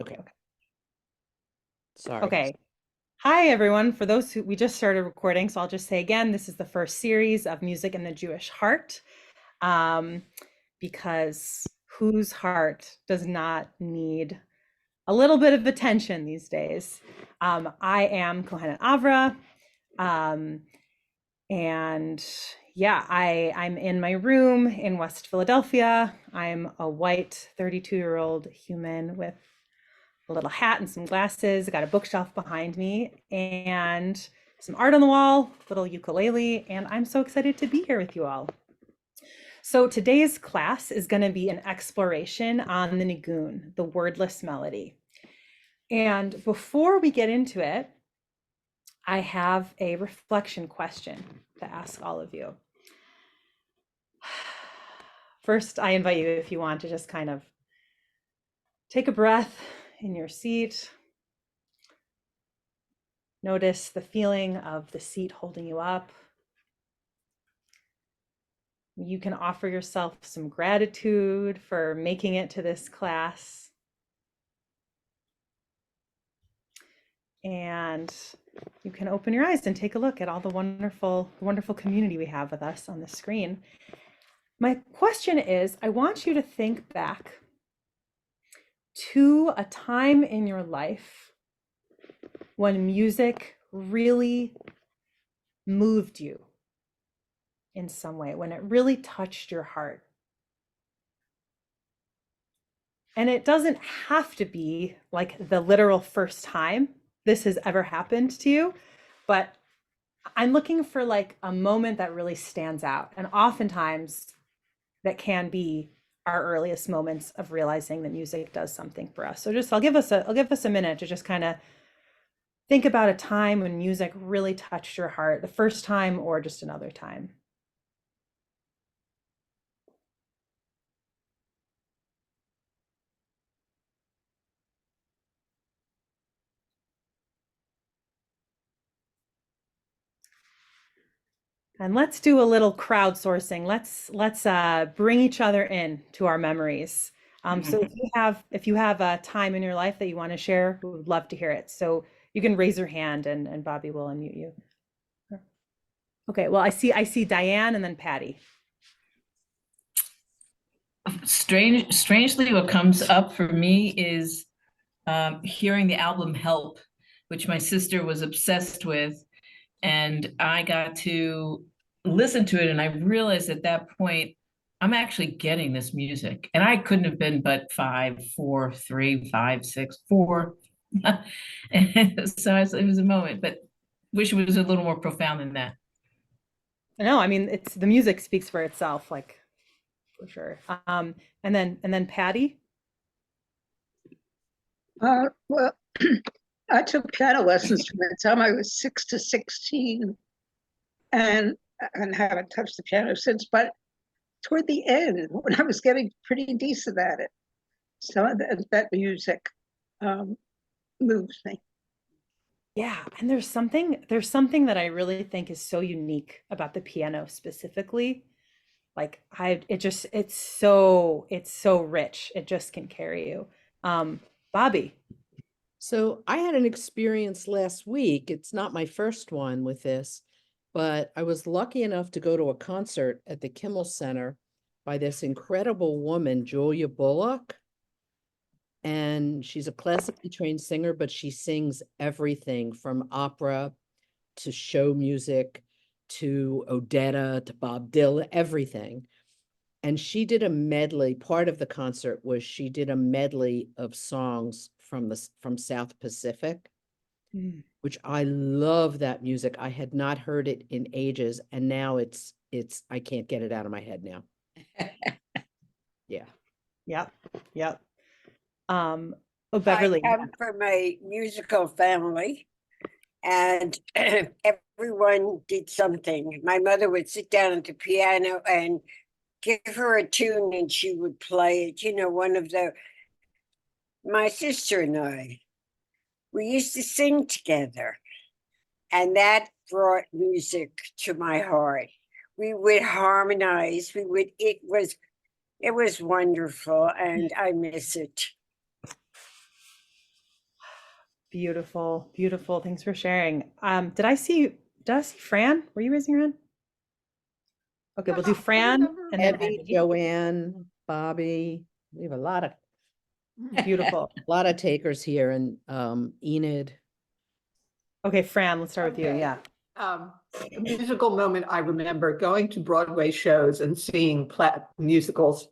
Okay. Sorry. Okay. Hi, everyone. For those who we just started recording, so I'll just say again, this is the first series of Music in the Jewish Heart, um, because whose heart does not need a little bit of attention these days? I am Kohenet Avra, um, and yeah, I'm in my room in West Philadelphia. I'm a white 32-year-old human with a little hat and some glasses. I got a bookshelf behind me and some art on the wall, little ukulele, and I'm so excited to be here with you all. So today's class is going to be an exploration on the nigun, the wordless melody. And before we get into it, I have a reflection question to ask all of you. First, I invite you, if you want, to just kind of take a breath in your seat. Notice the feeling of the seat holding you up. You can offer yourself some gratitude for making it to this class. And you can open your eyes and take a look at all the wonderful, wonderful community we have with us on the screen. My question is, I want you to think back to a time in your life when music really moved you in some way, when it really touched your heart. And it doesn't have to be like the literal first time this has ever happened to you, but I'm looking for like a moment that really stands out. And oftentimes that can be our earliest moments of realizing that music does something for us. So just I'll give us a minute to just kind of think about a time when music really touched your heart, the first time or just another time. And let's do a little crowdsourcing. Let's bring each other in to our memories. So if you have a time in your life that you want to share, we would love to hear it. So you can raise your hand and Bobby will unmute you. Okay, well I see Diane and then Patty. Strangely, what comes up for me is hearing the album Help, which my sister was obsessed with. And I got to listen to it, and I realized at that point, I'm actually getting this music. And I couldn't have been but 5, 4, 3, 5, 6, 4. And so it was a moment, but wish it was a little more profound than that. No, I mean it's the music speaks for itself, like for sure. And then Patty. Well, I took piano lessons from the time I was 6 to 16 and haven't touched the piano since. But toward the end, when I was getting pretty decent at it, some of that music moves me. Yeah, and there's something that I really think is so unique about the piano specifically. Like I it just it's so rich. It just can carry you. Bobby. So I had an experience last week. It's not my first one with this, but I was lucky enough to go to a concert at the Kimmel Center by this incredible woman, Julia Bullock. And she's a classically trained singer, but she sings everything from opera to show music to Odetta to Bob Dylan, everything. And she did a medley. Part of the concert was she did a medley of songs from South Pacific, which I love that music. I had not heard it in ages, and now it's I can't get it out of my head now. Yeah. Yep. Yep. Oh, I Beverly. come from a musical family, and everyone did something. My mother would sit down at the piano and give her a tune, and she would play it. My sister and I, we used to sing together, and that brought music to my heart. We would harmonize. It was wonderful, and I miss it. Beautiful, beautiful. Thanks for sharing. Did I see Fran? Were you raising your hand? Okay, we'll do Fran and then Evie, Evie. Joanne, Bobby. We have a lot of Beautiful. takers here, and Enid. Okay, Fran, let's start with you. Okay. Yeah. A musical moment I remember going to Broadway shows and seeing musicals.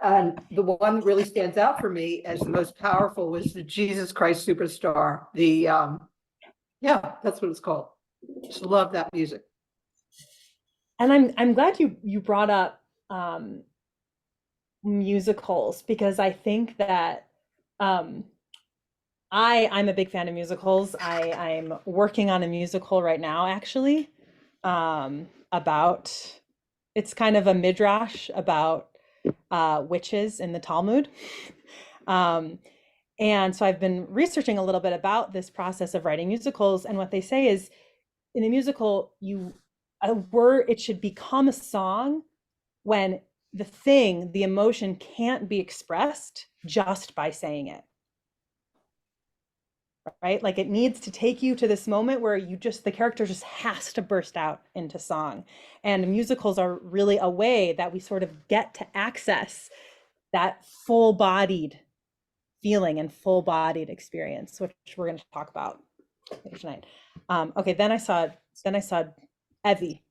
And the one that really stands out for me as the most powerful was the Jesus Christ Superstar. Yeah, that's what it's called. Just love that music. And I'm glad you brought up musicals, because I think that I'm a big fan of musicals. I'm working on a musical right now, actually, about, it's kind of a midrash about witches in the Talmud. And so I've been researching a little bit about this process of writing musicals, and what they say is, in a musical, it should become a song when the emotion can't be expressed just by saying it. Right? Like, it needs to take you to this moment where the character just has to burst out into song. And musicals are really a way that we sort of get to access that full-bodied feeling and full-bodied experience, which we're going to talk about tonight. Okay, then I saw Evie.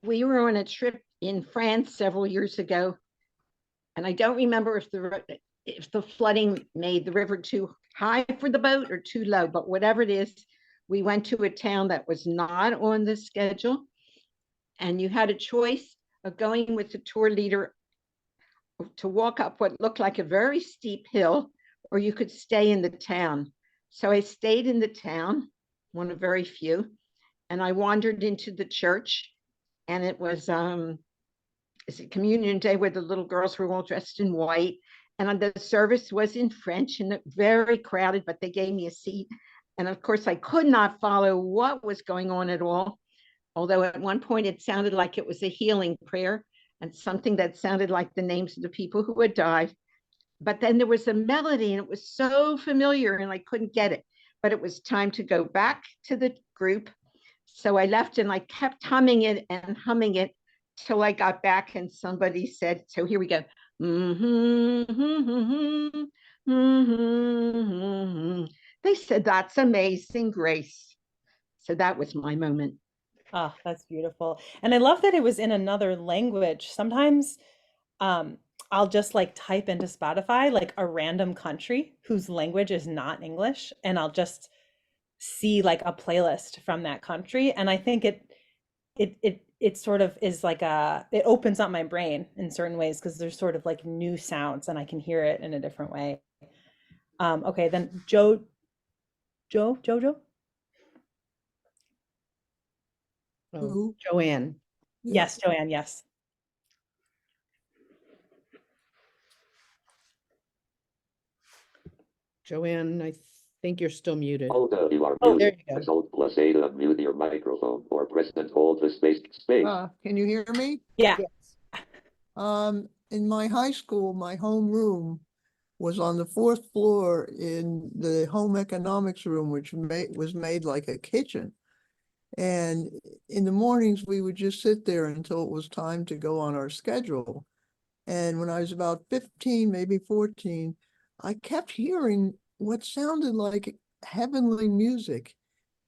We were on a trip in France several years ago, and I don't remember if the flooding made the river too high for the boat or too low, but whatever it is, we went to a town that was not on the schedule, and you had a choice of going with the tour leader to walk up what looked like a very steep hill, or you could stay in the town. So I stayed in the town, one of very few, and I wandered into the church, and it was communion day where the little girls were all dressed in white, and the service was in French and very crowded, but they gave me a seat. And of course, I could not follow what was going on at all, although at one point it sounded like it was a healing prayer and something that sounded like the names of the people who had died. But then there was a melody, and it was so familiar, and I couldn't get it. But it was time to go back to the group. So I left, and I kept humming it and humming it till I got back, and somebody said, so here we go. They said, that's Amazing Grace. So that was my moment. Oh, that's beautiful. And I love that it was in another language. Sometimes I'll just like type into Spotify like a random country whose language is not English, and I'll just see like a playlist from that country. And I think it sort of is like it opens up my brain in certain ways, because there's sort of like new sounds and I can hear it in a different way. Okay, then Jojo? Oh, Joanne. Yes, Joanne, yes. Joanne, I think you're still muted. Although you are Oh, there muted, you go. Control plus A to unmute your microphone, or press and hold the space. Can you hear me? Yeah. In my high school, my home room was on the 4th floor in the home economics room, which was made like a kitchen. And in the mornings, we would just sit there until it was time to go on our schedule. And when I was about 15, maybe 14, I kept hearing what sounded like heavenly music.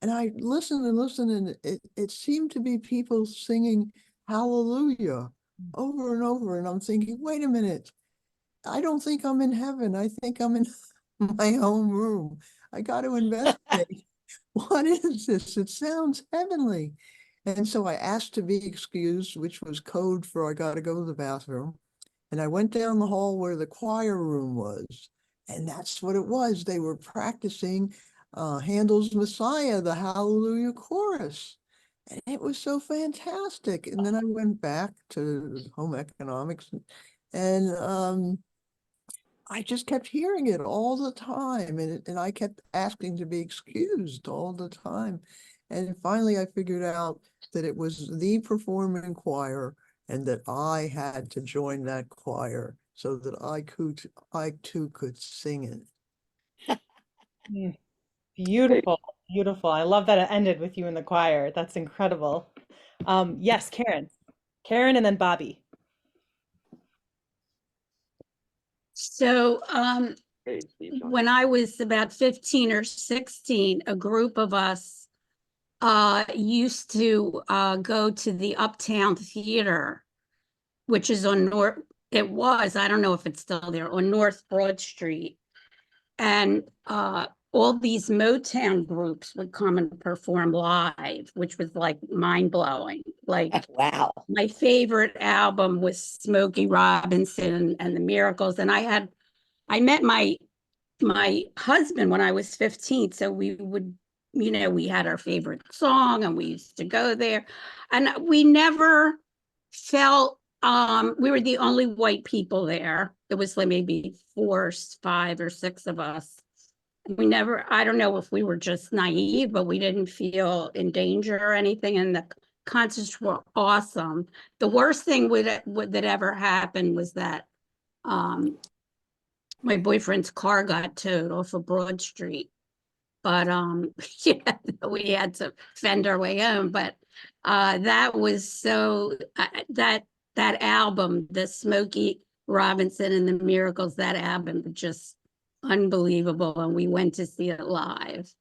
And I listened and listened, and it seemed to be people singing hallelujah over and over. And I'm thinking, wait a minute, I don't think I'm in heaven. I think I'm in my home room. I got to investigate. What is this? It sounds heavenly. And so I asked to be excused, which was code for I got to go to the bathroom. And I went down the hall where the choir room was. And that's what it was. They were practicing Handel's Messiah, the Hallelujah chorus. And it was so fantastic. And then I went back to home economics, and I just kept hearing it all the time. And I kept asking to be excused all the time. And finally, I figured out that it was the performing choir, and that I had to join that choir so that I too could sing it. Mm, beautiful, beautiful. I love that it ended with you in the choir. That's incredible. Yes, Karen. Karen and then Bobby. So Hey, Steve John. when I was about 15 or 16, a group of us used to go to the Uptown Theater, which is on North, it was, I don't know if it's still there, on North Broad Street. And all these Motown groups would come and perform live, which was like mind-blowing. Like, Wow. my favorite album was Smokey Robinson and the Miracles. And I met my husband when I was 15. So we would, we had our favorite song and we used to go there. And we never felt, we were the only white people there. It was like maybe 4, 5 or 6 of us. We never, I don't know if we were just naive, but we didn't feel in danger or anything. And the concerts were awesome. The worst thing that ever happened was that my boyfriend's car got towed off of Broad Street. But yeah, we had to fend our way home. But that was so that album, the Smokey Robinson and the Miracles, that album was just unbelievable. And we went to see it live.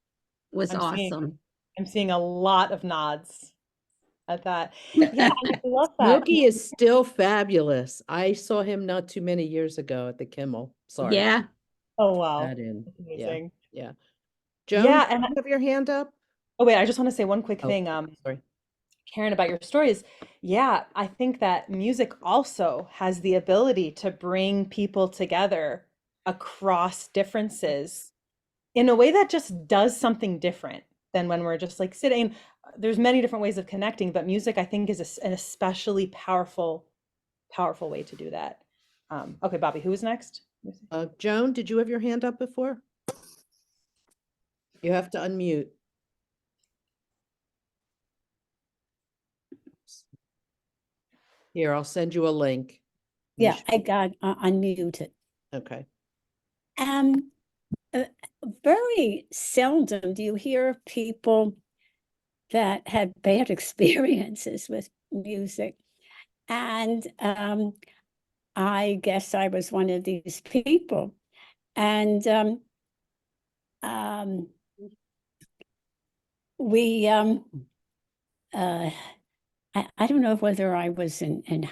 It was awesome. I'm seeing a lot of nods at that. Yeah, I love that. Smokey is still fabulous. I saw him not too many years ago at the Kimmel. Sorry. Yeah. Oh, wow. That in. That's Yeah. amazing. Yeah. Joan, Yeah, and you have your hand up? oh wait, I just want to say one quick Oh, thing, sorry. Karen, about your stories. Yeah, I think that music also has the ability to bring people together across differences in a way that just does something different than when we're just like sitting. There's many different ways of connecting, but music, I think, is an especially powerful way to do that. Okay, Bobby, who is next? Joan, did you have your hand up before? You have to unmute. Here, I'll send you a link. You Yeah, should- I got unmuted. Okay. Very seldom do you hear people that had bad experiences with music. And I guess I was one of these people. And we, I don't know whether I was in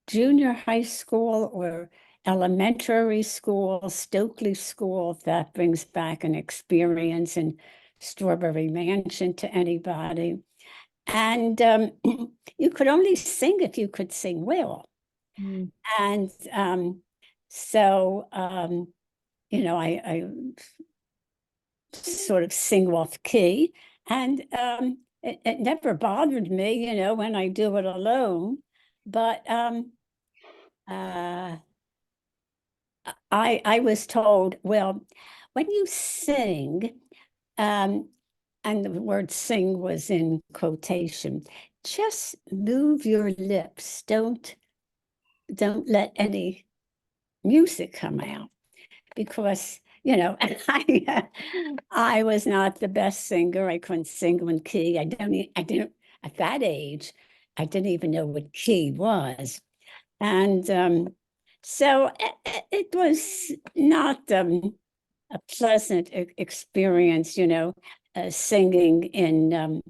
junior high school or elementary school, Stokely School, if that brings back an experience in Strawberry Mansion to anybody. And you could only sing if you could sing well. Mm. And so, I sort of sing off key. And it never bothered me, when I do it alone. But I was told, well, when you sing, and the word sing was in quotation, just move your lips. Don't let any music come out, because I was not the best singer. I couldn't sing in key. I didn't at that age. I didn't even know what key was. And so it was not a pleasant experience, singing in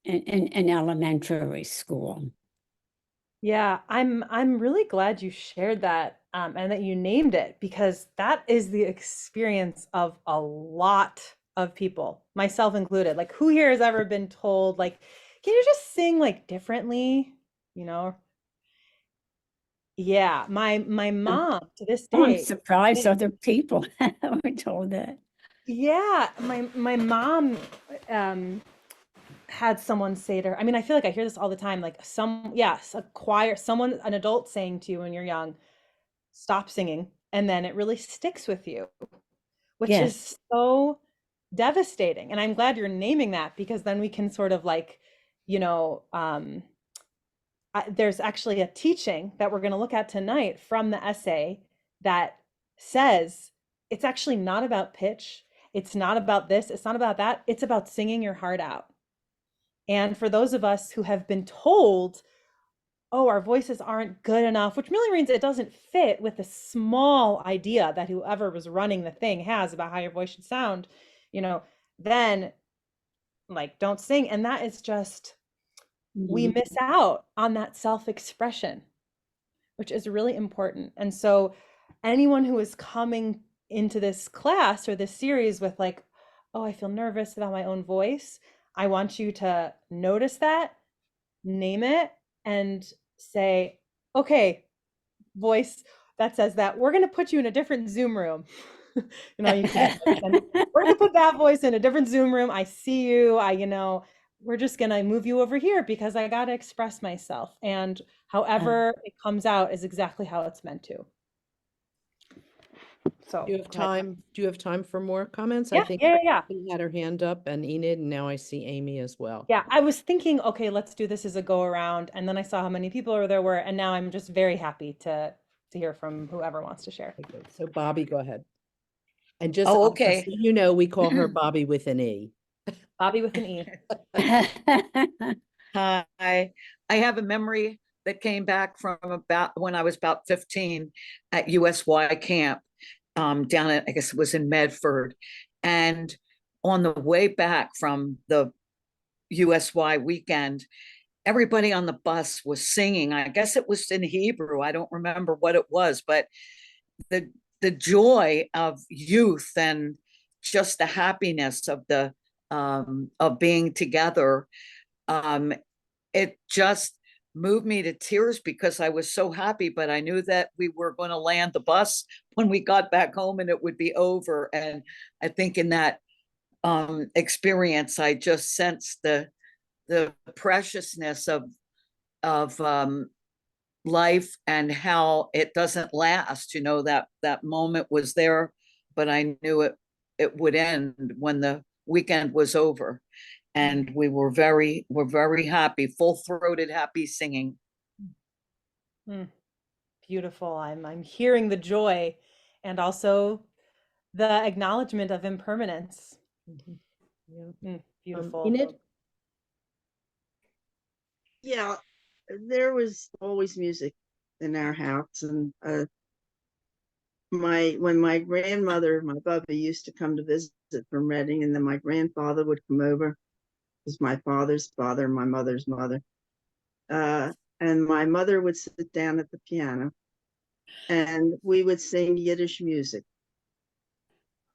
elementary school. Yeah, I'm really glad you shared that and that you named it, because that is the experience of a lot of people, myself included. Like, who here has ever been told, like, can you just sing like differently? Yeah, my mom to this I'm day. surprised other people were told that. Yeah, my mom had someone say to her, I mean, I feel like I hear this all the time, like a choir, an adult saying to you when you're young, stop singing, and then it really sticks with you, which Yes. is so devastating. And I'm glad you're naming that, because then we can sort of like, there's actually a teaching that we're going to look at tonight from the essay that says it's actually not about pitch. It's not about this, it's not about that, it's about singing your heart out. And for those of us who have been told, oh, our voices aren't good enough, which really means it doesn't fit with the small idea that whoever was running the thing has about how your voice should sound, then like, don't sing. And that is just, we miss out on that self-expression, which is really important. And so anyone who is coming into this class or this series with like, oh, I feel nervous about my own voice, I want you to notice that, name it, and say, okay, voice that says that, we're going to put you in a different Zoom room. You can't, we're going to put that voice in a different Zoom room. I see you. We're just going to move you over here because I got to express myself. And however it comes out is exactly how it's meant to. So Do you have time for more comments? Yeah, I think yeah. Kristen had her hand up, and Enid, and now I see Amy as well. Yeah, I was thinking, okay, let's do this as a go around. And then I saw how many people there were. And now I'm just very happy to hear from whoever wants to share. Okay, so Bobby, go ahead. And just, Oh, so okay. you know, we call her Bobby with an E. Bobby with an E. Hi, I have a memory that came back from about when I was about 15 at USY camp down at, I guess it was in Medford. And on the way back from the USY weekend, everybody on the bus was singing. I guess it was in Hebrew. I don't remember what it was, but the joy of youth and just the happiness of of being together, it just moved me to tears because I was so happy, but I knew that we were going to land the bus when we got back home and it would be over. And I think in that experience, I just sensed the preciousness of life and how it doesn't last. That moment was there, but I knew it would end when the weekend was over. And we were very happy, full-throated, happy singing. Beautiful. I'm hearing the joy and also the acknowledgement of impermanence. Yeah. Beautiful. Enid? Yeah, there was always music in our house, and when my grandmother, my Bubba, used to come to visit from Reading, and then my grandfather would come over. Was my father's father, my mother's mother, and my mother would sit down at the piano, and we would sing Yiddish music,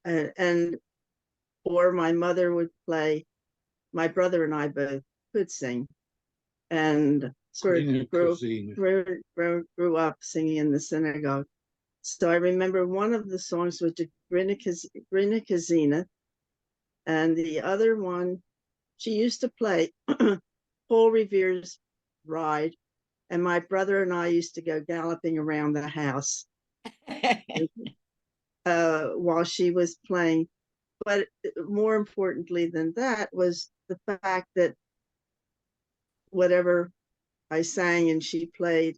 or my mother would play. My brother and I both could sing, and sort of grew up singing in the synagogue. So I remember one of the songs was Grina Kazina, and the other one, she used to play Paul Revere's Ride, and my brother and I used to go galloping around the house while she was playing. But more importantly than that was the fact that whatever I sang and she played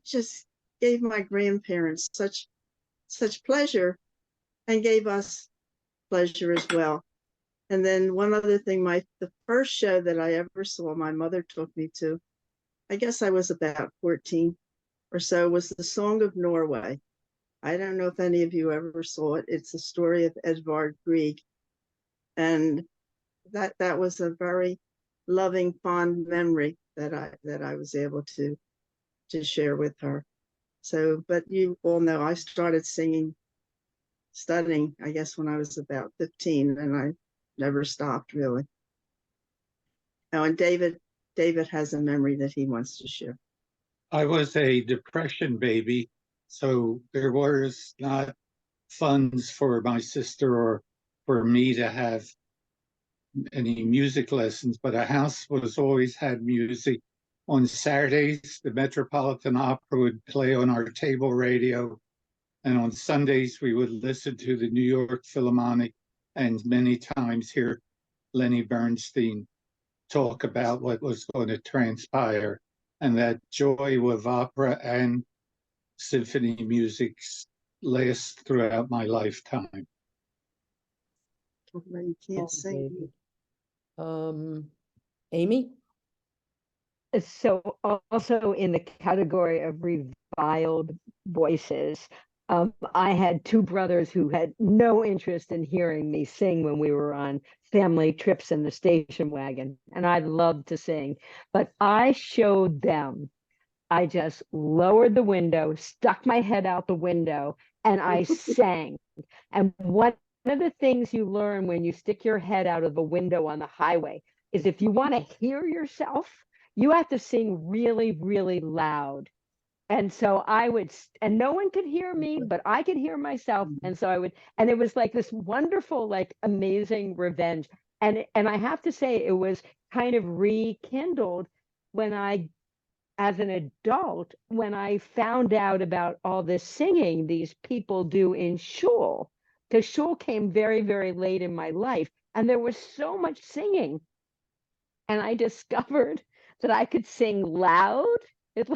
just gave my grandparents such pleasure and gave us pleasure as well. And then one other thing, the first show that I ever saw, my mother took me to, I guess I was about 14 or so, was the Song of Norway. I don't know if any of you ever saw it. It's the story of Edvard Grieg. And that was a very loving, fond memory that I was able to share with her. So, but you all know I started studying, I guess, when I was about 15, and I never stopped really. Oh, and David has a memory that he wants to share. I was a depression baby, so there was not funds for my sister or for me to have any music lessons, but a house was always had music. On Saturdays, the Metropolitan Opera would play on our table radio, and on Sundays we would listen to the New York Philharmonic and many times hear Lenny Bernstein talk about what was going to transpire. And that joy of opera and symphony music lasts throughout my lifetime. You can't Oh, sing. baby. Amy? So also in the category of reviled voices, I had two brothers who had no interest in hearing me sing when we were on family trips in the station wagon, and I loved to sing, but I showed them. I just lowered the window, stuck my head out the window, and I sang. And one of the things you learn when you stick your head out of the window on the highway is if you want to hear yourself, you have to sing really, really loud. And so I would, and no one could hear me, but I could hear myself. And so I would, and it was like this wonderful, like amazing revenge. And I have to say, it was kind of rekindled when I, as an adult, when I found out about all this singing these people do in shul, because shul came very, very late in my life, and there was so much singing. And I discovered that I could sing loud. It's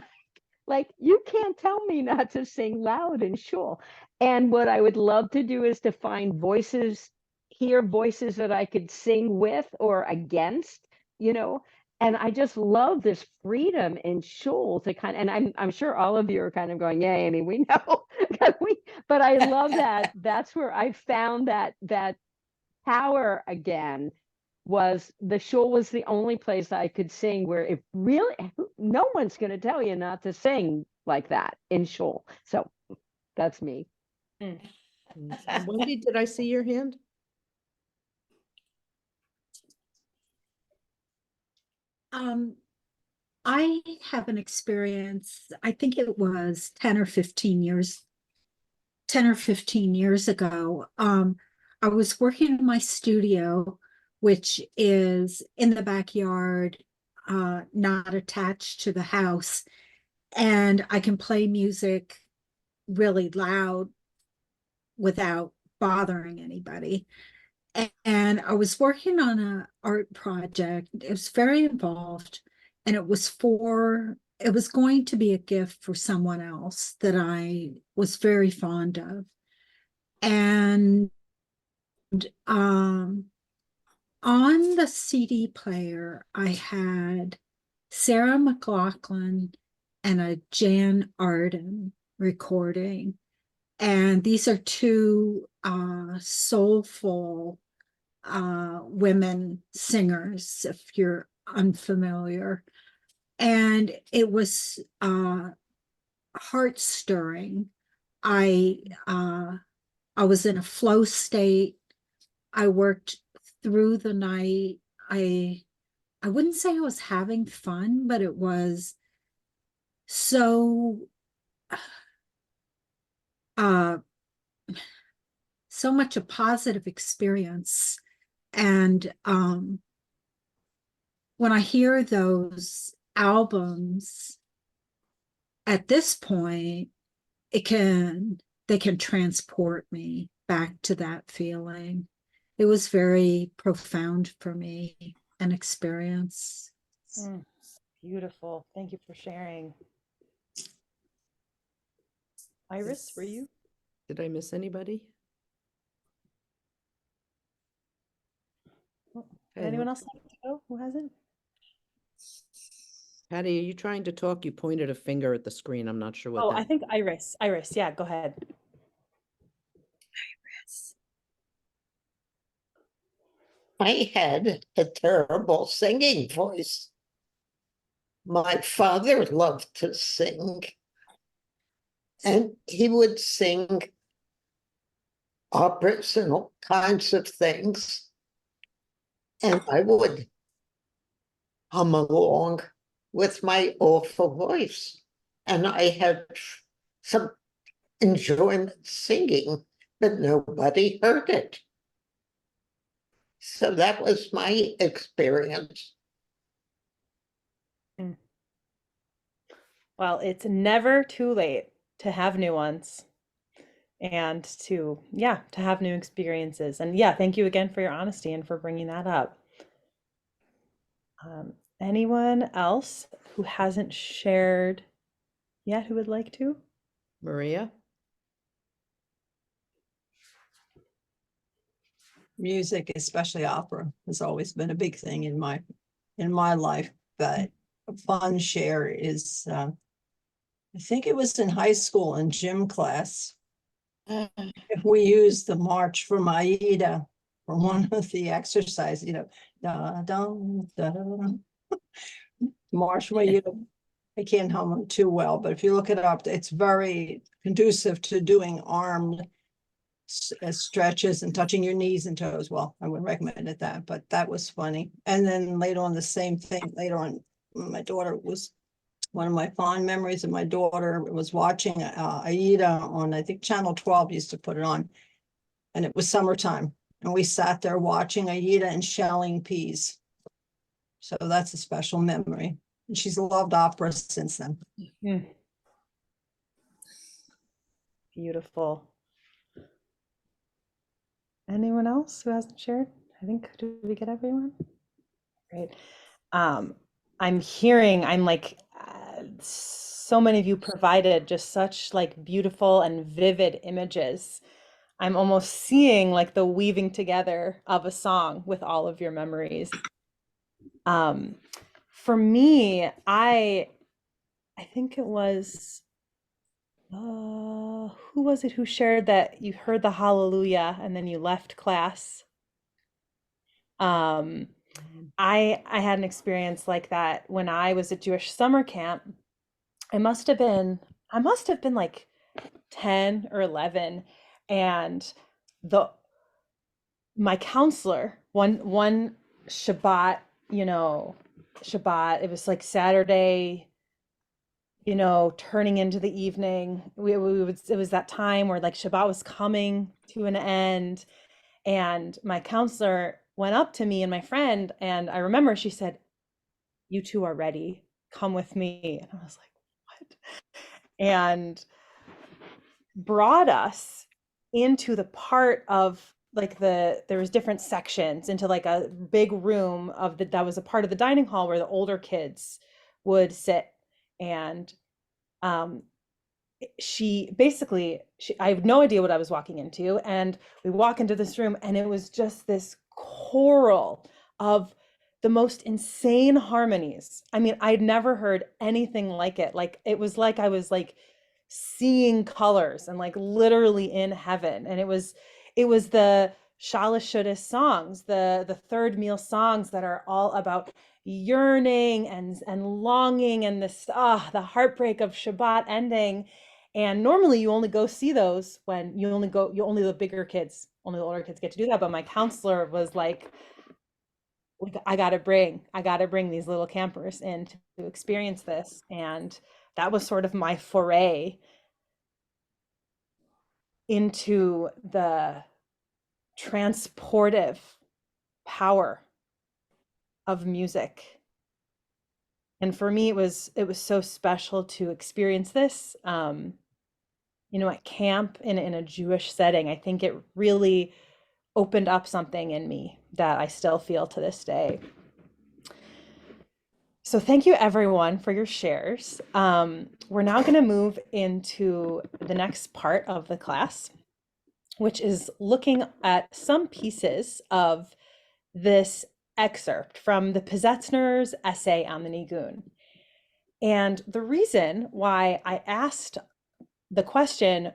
like you can't tell me not to sing loud in shul. And what I would love to do is to find voices, hear voices that I could sing with or against, you know. And I just love this freedom in shul to kind of, and I'm sure all of you are kind of going, yeah, Amy, we know. But I love that. That's where I found that power again. Was the shul was the only place I could sing where it really, no one's going to tell you not to sing like that in shul. So that's me. And Wendy, did I see your hand? I have an experience, I think it was 10 or 15 years ago. I was working in my studio, which is in the backyard, not attached to the house. And I can play music really loud without bothering anybody. And I was working on an art project. It was very involved, and it was going to be a gift for someone else that I was very fond of. And on the CD player, I had Sarah McLachlan and a Jan Arden recording. And these are two soulful women singers, if you're unfamiliar. And it was heart stirring. I was in a flow state. I worked through the night. I wouldn't say I was having fun, but it was so so much a positive experience. And when I hear those albums at this point, they can transport me back to that feeling. It was very profound for me, an experience. Beautiful. Thank you for sharing. Iris, were you? Did I miss anybody? Would anyone else like to go who hasn't? Patty, are you trying to talk? You pointed a finger at the screen. I'm not sure what Oh, that. I think Iris. Iris, yeah, go ahead. Iris. I had a terrible singing voice. My father loved to sing, and he would sing operas and all kinds of things. And I would hum along with my awful voice. And I had some enjoyment singing, but nobody heard it. So that was my experience. Well, it's never too late to have new ones and to have new experiences. And yeah, thank you again for your honesty and for bringing that up. Anyone else who hasn't shared yet who would like to? Maria? music, especially opera, has always been a big thing in my life. But a fun share is, I think it was in high school in gym class. We used the march from Aida for one of the exercises, da, da, da, da. March from Aida. I can't hum them too well, but if you look it up, it's very conducive to doing armed stretches and touching your knees and toes. Well, I wouldn't recommend it that, but that was funny. And then later on, the same thing. Later on, my daughter was one of my fond memories of my daughter was watching Aida on, I think Channel 12 used to put it on, and it was summertime, and we sat there watching Aida and shelling peas. So that's a special memory. And she's loved opera since then. Beautiful. Anyone else who hasn't shared? I think, did we get everyone? Great. I'm like, so many of you provided just such like beautiful and vivid images. I'm almost seeing like the weaving together of a song with all of your memories. For me, I think it was, who was it who shared that you heard the hallelujah and then you left class? I had an experience like that when I was at Jewish summer camp. I must have been like 10 or 11, and my counselor one Shabbat, it was like Saturday, turning into the evening. It was that time where like Shabbat was coming to an end, and my counselor went up to me and my friend, and I remember she said, "You two are ready. Come with me." And I was like, "What?" And brought us into the part of like there was different sections into like a big room that was a part of the dining hall where the older kids would sit. And I have no idea what I was walking into, and we walk into this room and it was just this choral of the most insane harmonies. I mean, I'd never heard anything like it. Like, it was like I was like seeing colors and like literally in heaven. And it was the Shalosh Shudas songs, the third meal songs that are all about yearning and longing and the heartbreak of Shabbat ending. And normally you only go see those when only the older kids get to do that. But my counselor was like, I gotta bring these little campers in to experience this. And that was sort of my foray into the transportive power of music. And for me, it was so special to experience this, at camp in a Jewish setting. I think it really opened up something in me that I still feel to this day. So thank you everyone for your shares. We're now going to move into the next part of the class, which is looking at some pieces of this excerpt from the Piezetzner's essay on the Niggun. And the reason why I asked the question,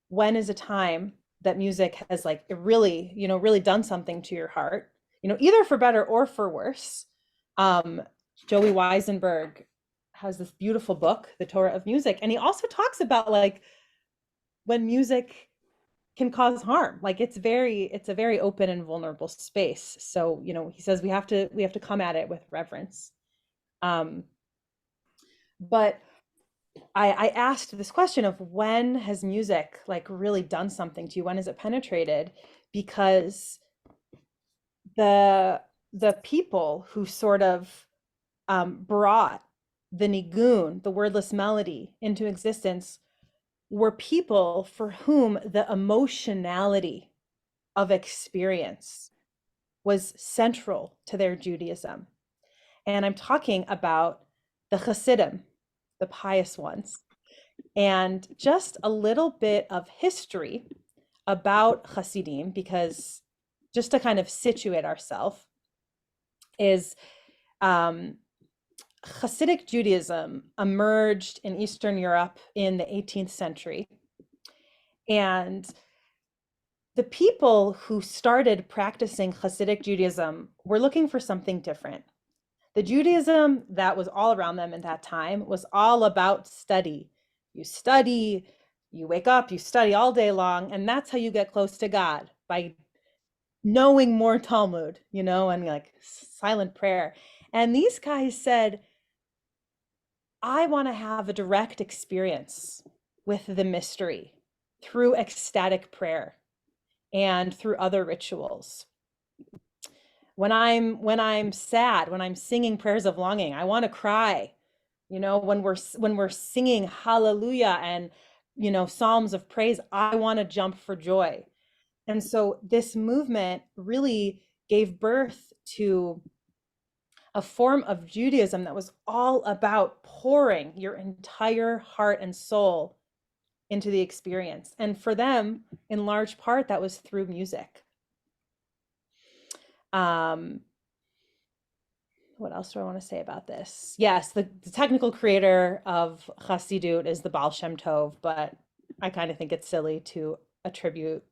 when is a time that music has like really done something to your heart, either for better or for worse. Joey Weisenberg has this beautiful book, The Torah of Music, and he also talks about like when music can cause harm. Like it's a very open and vulnerable space. So, he says we have to come at it with reverence. But I asked this question of when has music like really done something to you? When has it penetrated? Because the people who sort of brought the nigun, the wordless melody, into existence were people for whom the emotionality of experience was central to their Judaism. And I'm talking about the Hasidim, the pious ones. And just a little bit of history about Hasidim, because just to kind of situate ourselves, is Hasidic Judaism emerged in Eastern Europe in the 18th century. And the people who started practicing Hasidic Judaism were looking for something different. The Judaism that was all around them at that time was all about study. You study, you wake up, you study all day long, and that's how you get close to God, by knowing more Talmud, and like silent prayer. And these guys said, I want to have a direct experience with the mystery through ecstatic prayer and through other rituals. When I'm sad, when I'm singing prayers of longing, I want to cry. When we're singing hallelujah and psalms of praise, I want to jump for joy. And so this movement really gave birth to a form of Judaism that was all about pouring your entire heart and soul into the experience. And for them, in large part, that was through music. What else do I want to say about this? Yes, the technical creator of Chassidut is the Baal Shem Tov, but I kind of think it's silly to attribute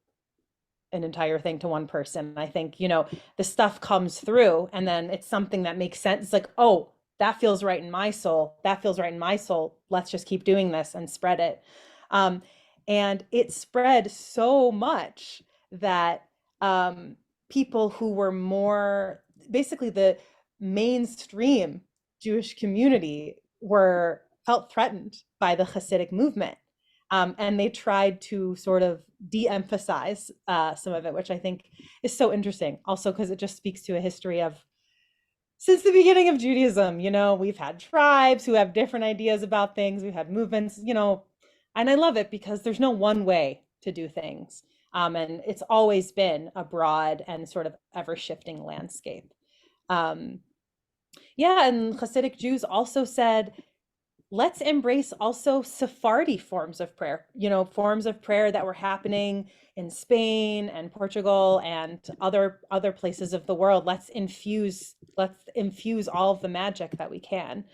an entire thing to one person. I think, the stuff comes through and then it's something that makes sense. It's like, oh, that feels right in my soul. That feels right in my soul. Let's just keep doing this and spread it. And it spread so much that people who were more, basically the mainstream Jewish community, felt threatened by the Hasidic movement. And they tried to sort of de-emphasize some of it, which I think is so interesting. Also, because it just speaks to a history of, since the beginning of Judaism, we've had tribes who have different ideas about things. We've had movements, and I love it because there's no one way to do things. And it's always been a broad and sort of ever-shifting landscape. And Hasidic Jews also said, let's embrace also Sephardi forms of prayer, forms of prayer that were happening in Spain and Portugal and other places of the world. Let's infuse all of the magic that we can.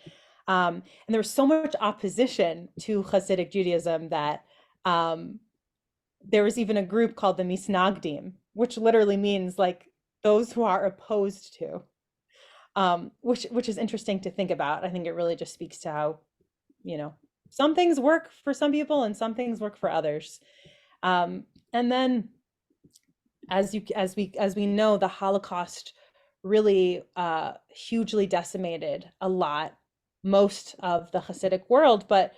And there was so much opposition to Hasidic Judaism that there was even a group called the Misnagdim, which literally means like those who are opposed to, which is interesting to think about. I think it really just speaks to how, some things work for some people and some things work for others. And then as we know, the Holocaust really hugely decimated most of the Hasidic world, but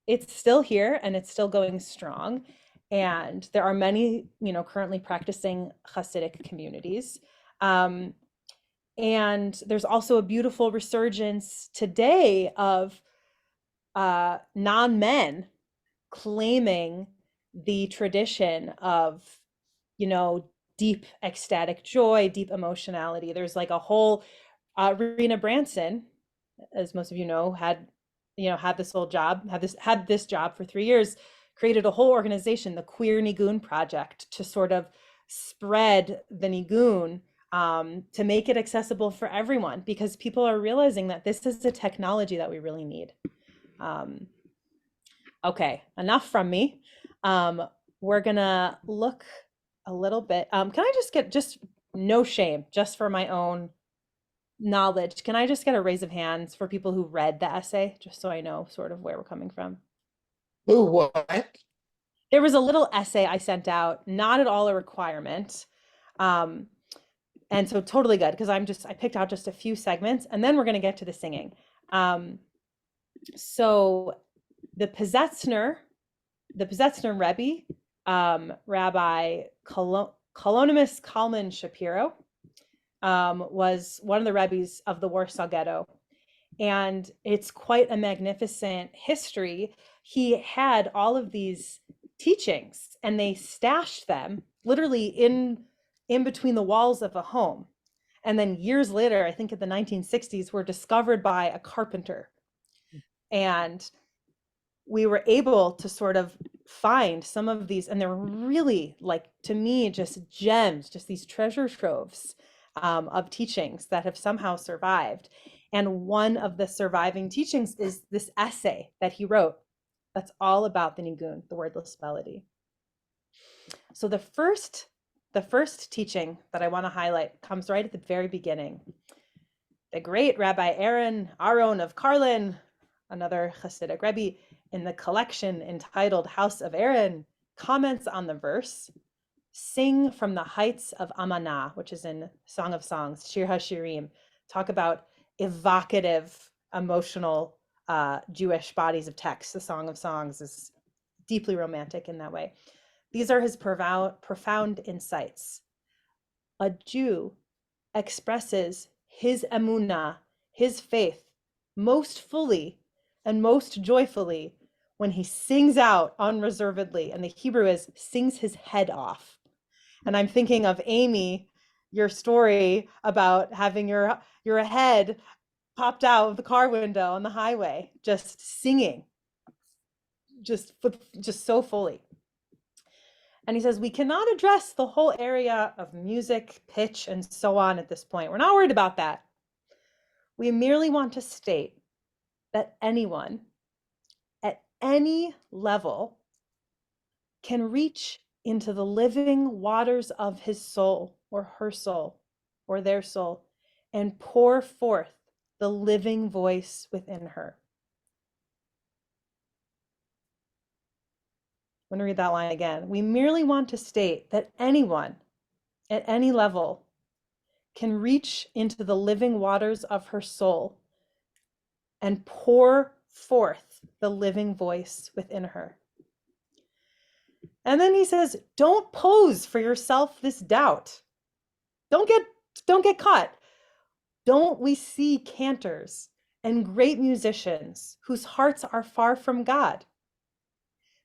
it's still here and it's still going strong. And there are many, currently practicing Hasidic communities. And there's also a beautiful resurgence today of non-men claiming the tradition of, deep ecstatic joy, deep emotionality. There's like a whole, Rena Branson, as most of you know, had this whole job, had this job for 3 years, created a whole organization, the Queer Nigun Project, to sort of spread the nigun, to make it accessible for everyone, because people are realizing that this is a technology that we really need. Okay, enough from me. We're gonna look a little bit. Can I just get, just no shame, just for my own knowledge, can I just get a raise of hands for people who read the essay, just so I know sort of where we're coming from? Who, what? There was a little essay I sent out, not at all a requirement. And so totally good, because I picked out just a few segments, and then we're going to get to the singing. So the Piezetzner Rebbe, Rabbi Kohenet Avra Shapiro, was one of the Rebbes of the Warsaw Ghetto. And it's quite a magnificent history. He had all of these teachings, and they stashed them literally in between the walls of a home. And then years later, I think in the 1960s, were discovered by a carpenter. And we were able to sort of find some of these, and they're really, like, to me, just gems, just these treasure troves of teachings that have somehow survived. And one of the surviving teachings is this essay that he wrote that's all about the nigun, the wordless melody. So the first teaching that I want to highlight comes right at the very beginning. The great Rabbi Aaron of Karlin, another Hasidic Rebbe, in the collection entitled House of Aaron, comments on the verse, "Sing from the heights of Amanah," which is in Song of Songs, Shir HaShirim, talk about evocative, emotional Jewish bodies of text. The Song of Songs is deeply romantic in that way. These are his profound insights. A Jew expresses his emunah, his faith, most fully and most joyfully when he sings out unreservedly. And the Hebrew is sings his head off. And I'm thinking of Amy, your story about having your head popped out of the car window on the highway, just singing, just so fully. And he says, we cannot address the whole area of music, pitch, and so on at this point. We're not worried about that. We merely want to state that anyone at any level can reach into the living waters of his soul or her soul or their soul and pour forth the living voice within her. I'm going to read that line again. We merely want to state that anyone at any level can reach into the living waters of her soul and pour forth the living voice within her. And then he says, don't pose for yourself this doubt. Don't get caught. Don't we see cantors and great musicians whose hearts are far from God?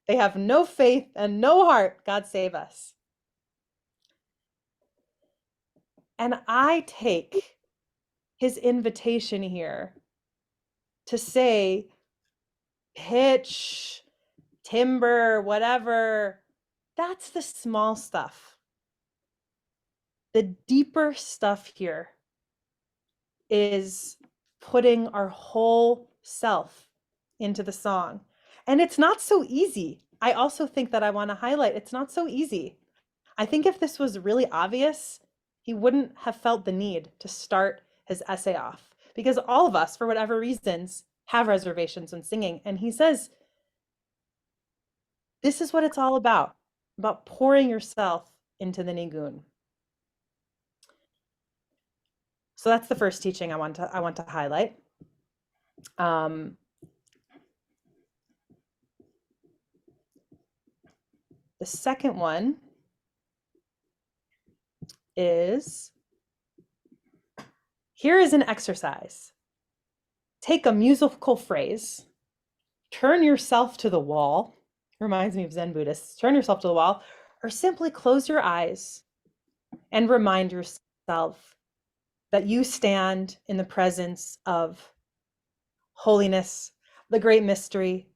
They have no faith and no heart. God save us. And I take his invitation here to say, pitch, timbre, whatever, that's the small stuff. The deeper stuff here is putting our whole self into the song. And it's not so easy. I also think that I want to highlight, it's not so easy. I think if this was really obvious, he wouldn't have felt the need to start his essay off, because all of us, for whatever reasons, have reservations when singing. And he says, this is what it's all about pouring yourself into the nigun. So that's the first teaching I want to highlight. The second one is, here is an exercise. Take a musical phrase, turn yourself to the wall, reminds me of Zen Buddhists, turn yourself to the wall, or simply close your eyes and remind yourself that you stand in the presence of holiness, the great mystery,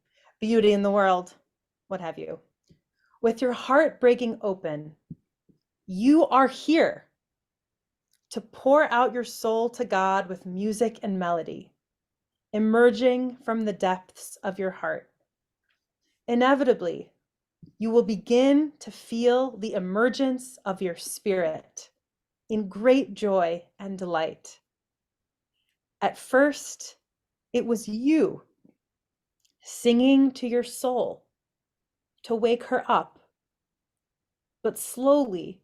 beauty in the world, what have you. With your heart breaking open, you are here to pour out your soul to God with music and melody, emerging from the depths of your heart. Inevitably, you will begin to feel the emergence of your spirit in great joy and delight. At first, it was you singing to your soul to wake her up, but slowly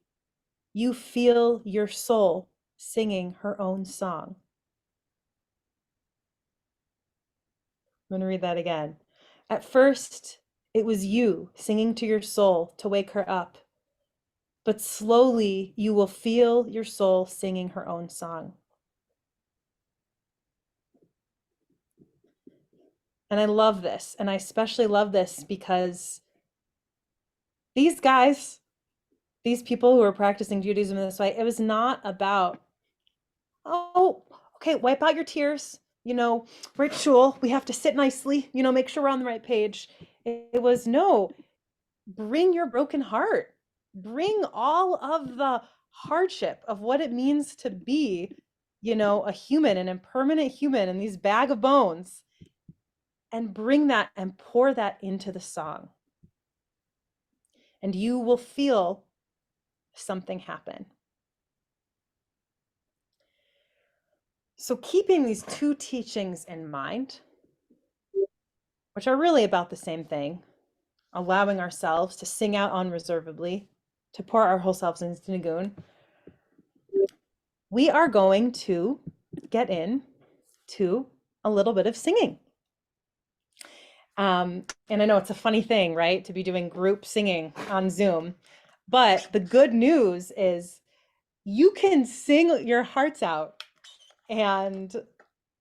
you feel your soul singing her own song. I'm going to read that again. At first, it was you singing to your soul to wake her up, but slowly you will feel your soul singing her own song. And I love this, and I especially love this because these guys, these people who are practicing Judaism in this way, it was not about, oh, okay, wipe out your tears. we're at shul, we have to sit nicely, make sure we're on the right page. It was, no, bring your broken heart, bring all of the hardship of what it means to be, a human, an impermanent human in these bag of bones, and bring that and pour that into the song. And you will feel something happen. So keeping these two teachings in mind, which are really about the same thing, allowing ourselves to sing out unreservedly, to pour our whole selves into Niggun, we are going to get into a little bit of singing. And I know it's a funny thing, right, to be doing group singing on Zoom, but the good news is you can sing your hearts out. And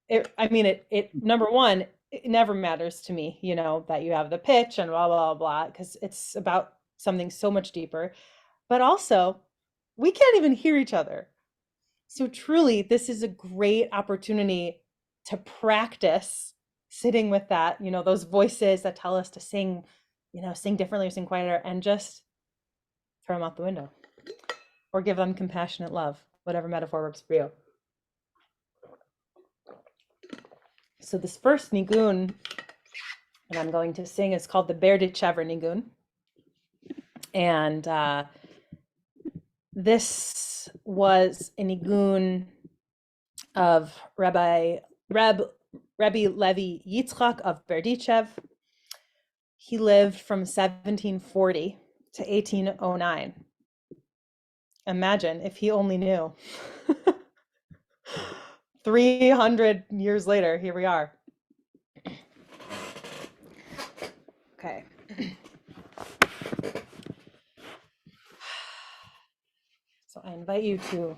it number one, it never matters to me, that you have the pitch and blah, blah, blah, because it's about something so much deeper. But also, we can't even hear each other. So truly, this is a great opportunity to practice sitting with that, those voices that tell us to sing, sing differently or sing quieter, and just throw them out the window or give them compassionate love, whatever metaphor works for you. So this first nigun that I'm going to sing is called the Piezetzner Rebbe Nigun. And this was a nigun of Rebbe Levi Yitzchak of Berdichev. He lived from 1740 to 1809. Imagine if he only knew. 300 years later, here we are. Okay. So I invite you to,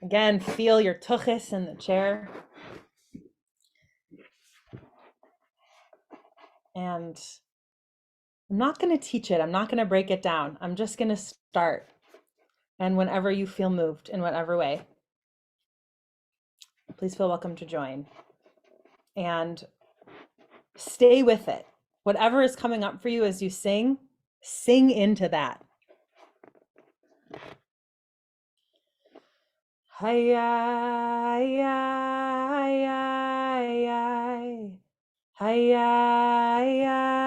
again, feel your tuchus in the chair. And I'm not going to teach it. I'm not going to break it down. I'm just going to start. And whenever you feel moved in whatever way, please feel welcome to join. And stay with it. Whatever is coming up for you as you sing into that. Hi-ya, hi-ya, hi-ya, hi-ya, hi-ya, hi-ya,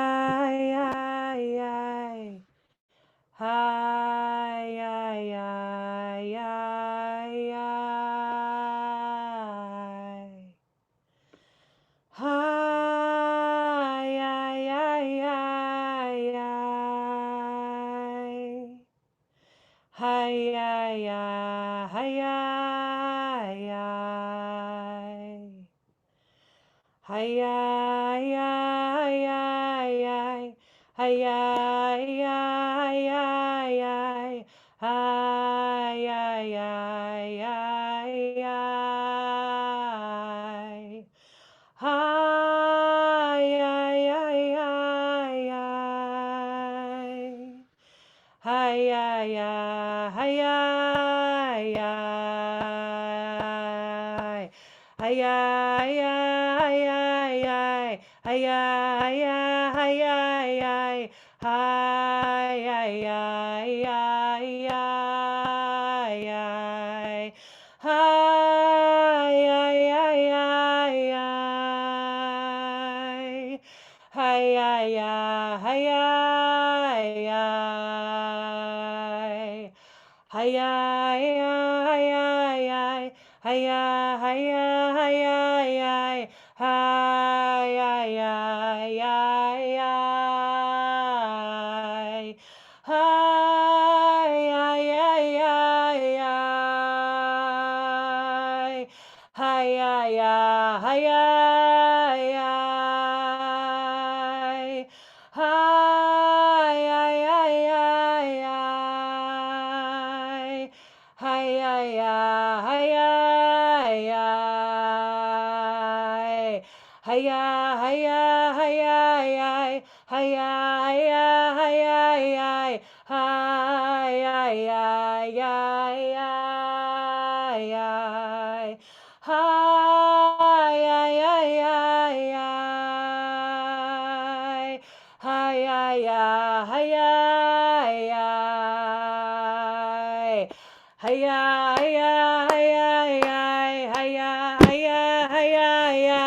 Hiya, hiya, hiya, hiya, hiya, hiya, hiya,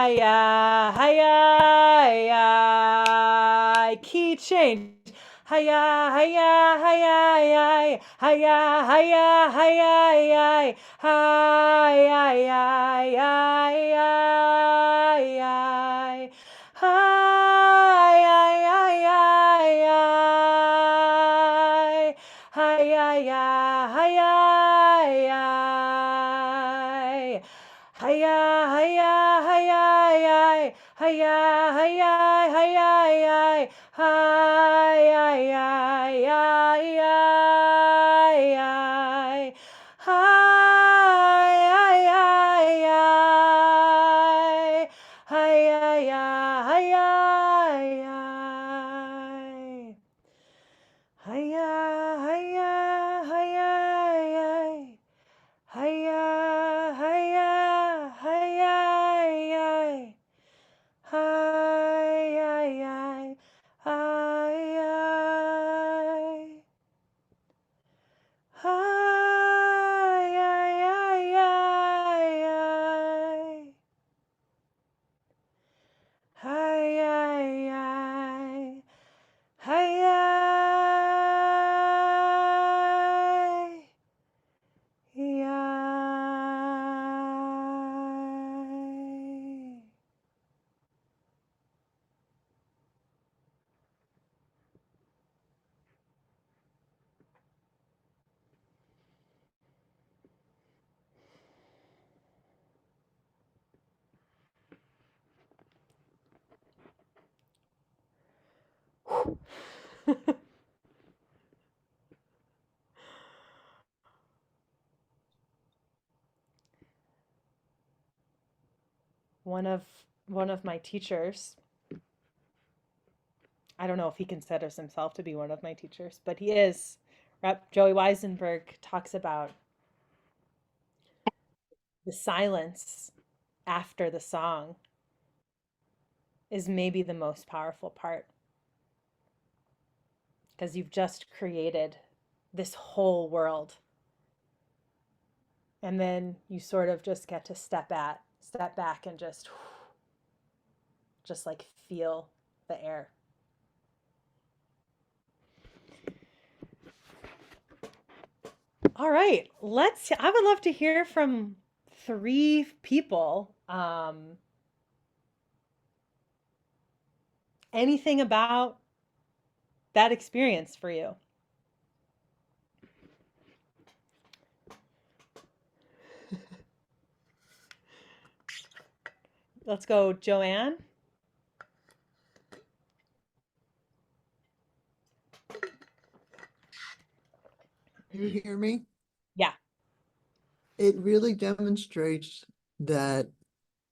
hiya, hiya, key change. Hiya, hiya, hiya, hiya, hiya, hiya, hiya, hiya, hiya, one of my teachers, I don't know if he considers himself to be one of my teachers, but he is. Rep Joey Weisenberg talks about the silence after the song is maybe the most powerful part, because you've just created this whole world, and then you sort of just get to step back and just like feel the air. All right, I would love to hear from 3 people. Anything about that experience for you? Let's go, Joanne. You hear me? Yeah. It really demonstrates that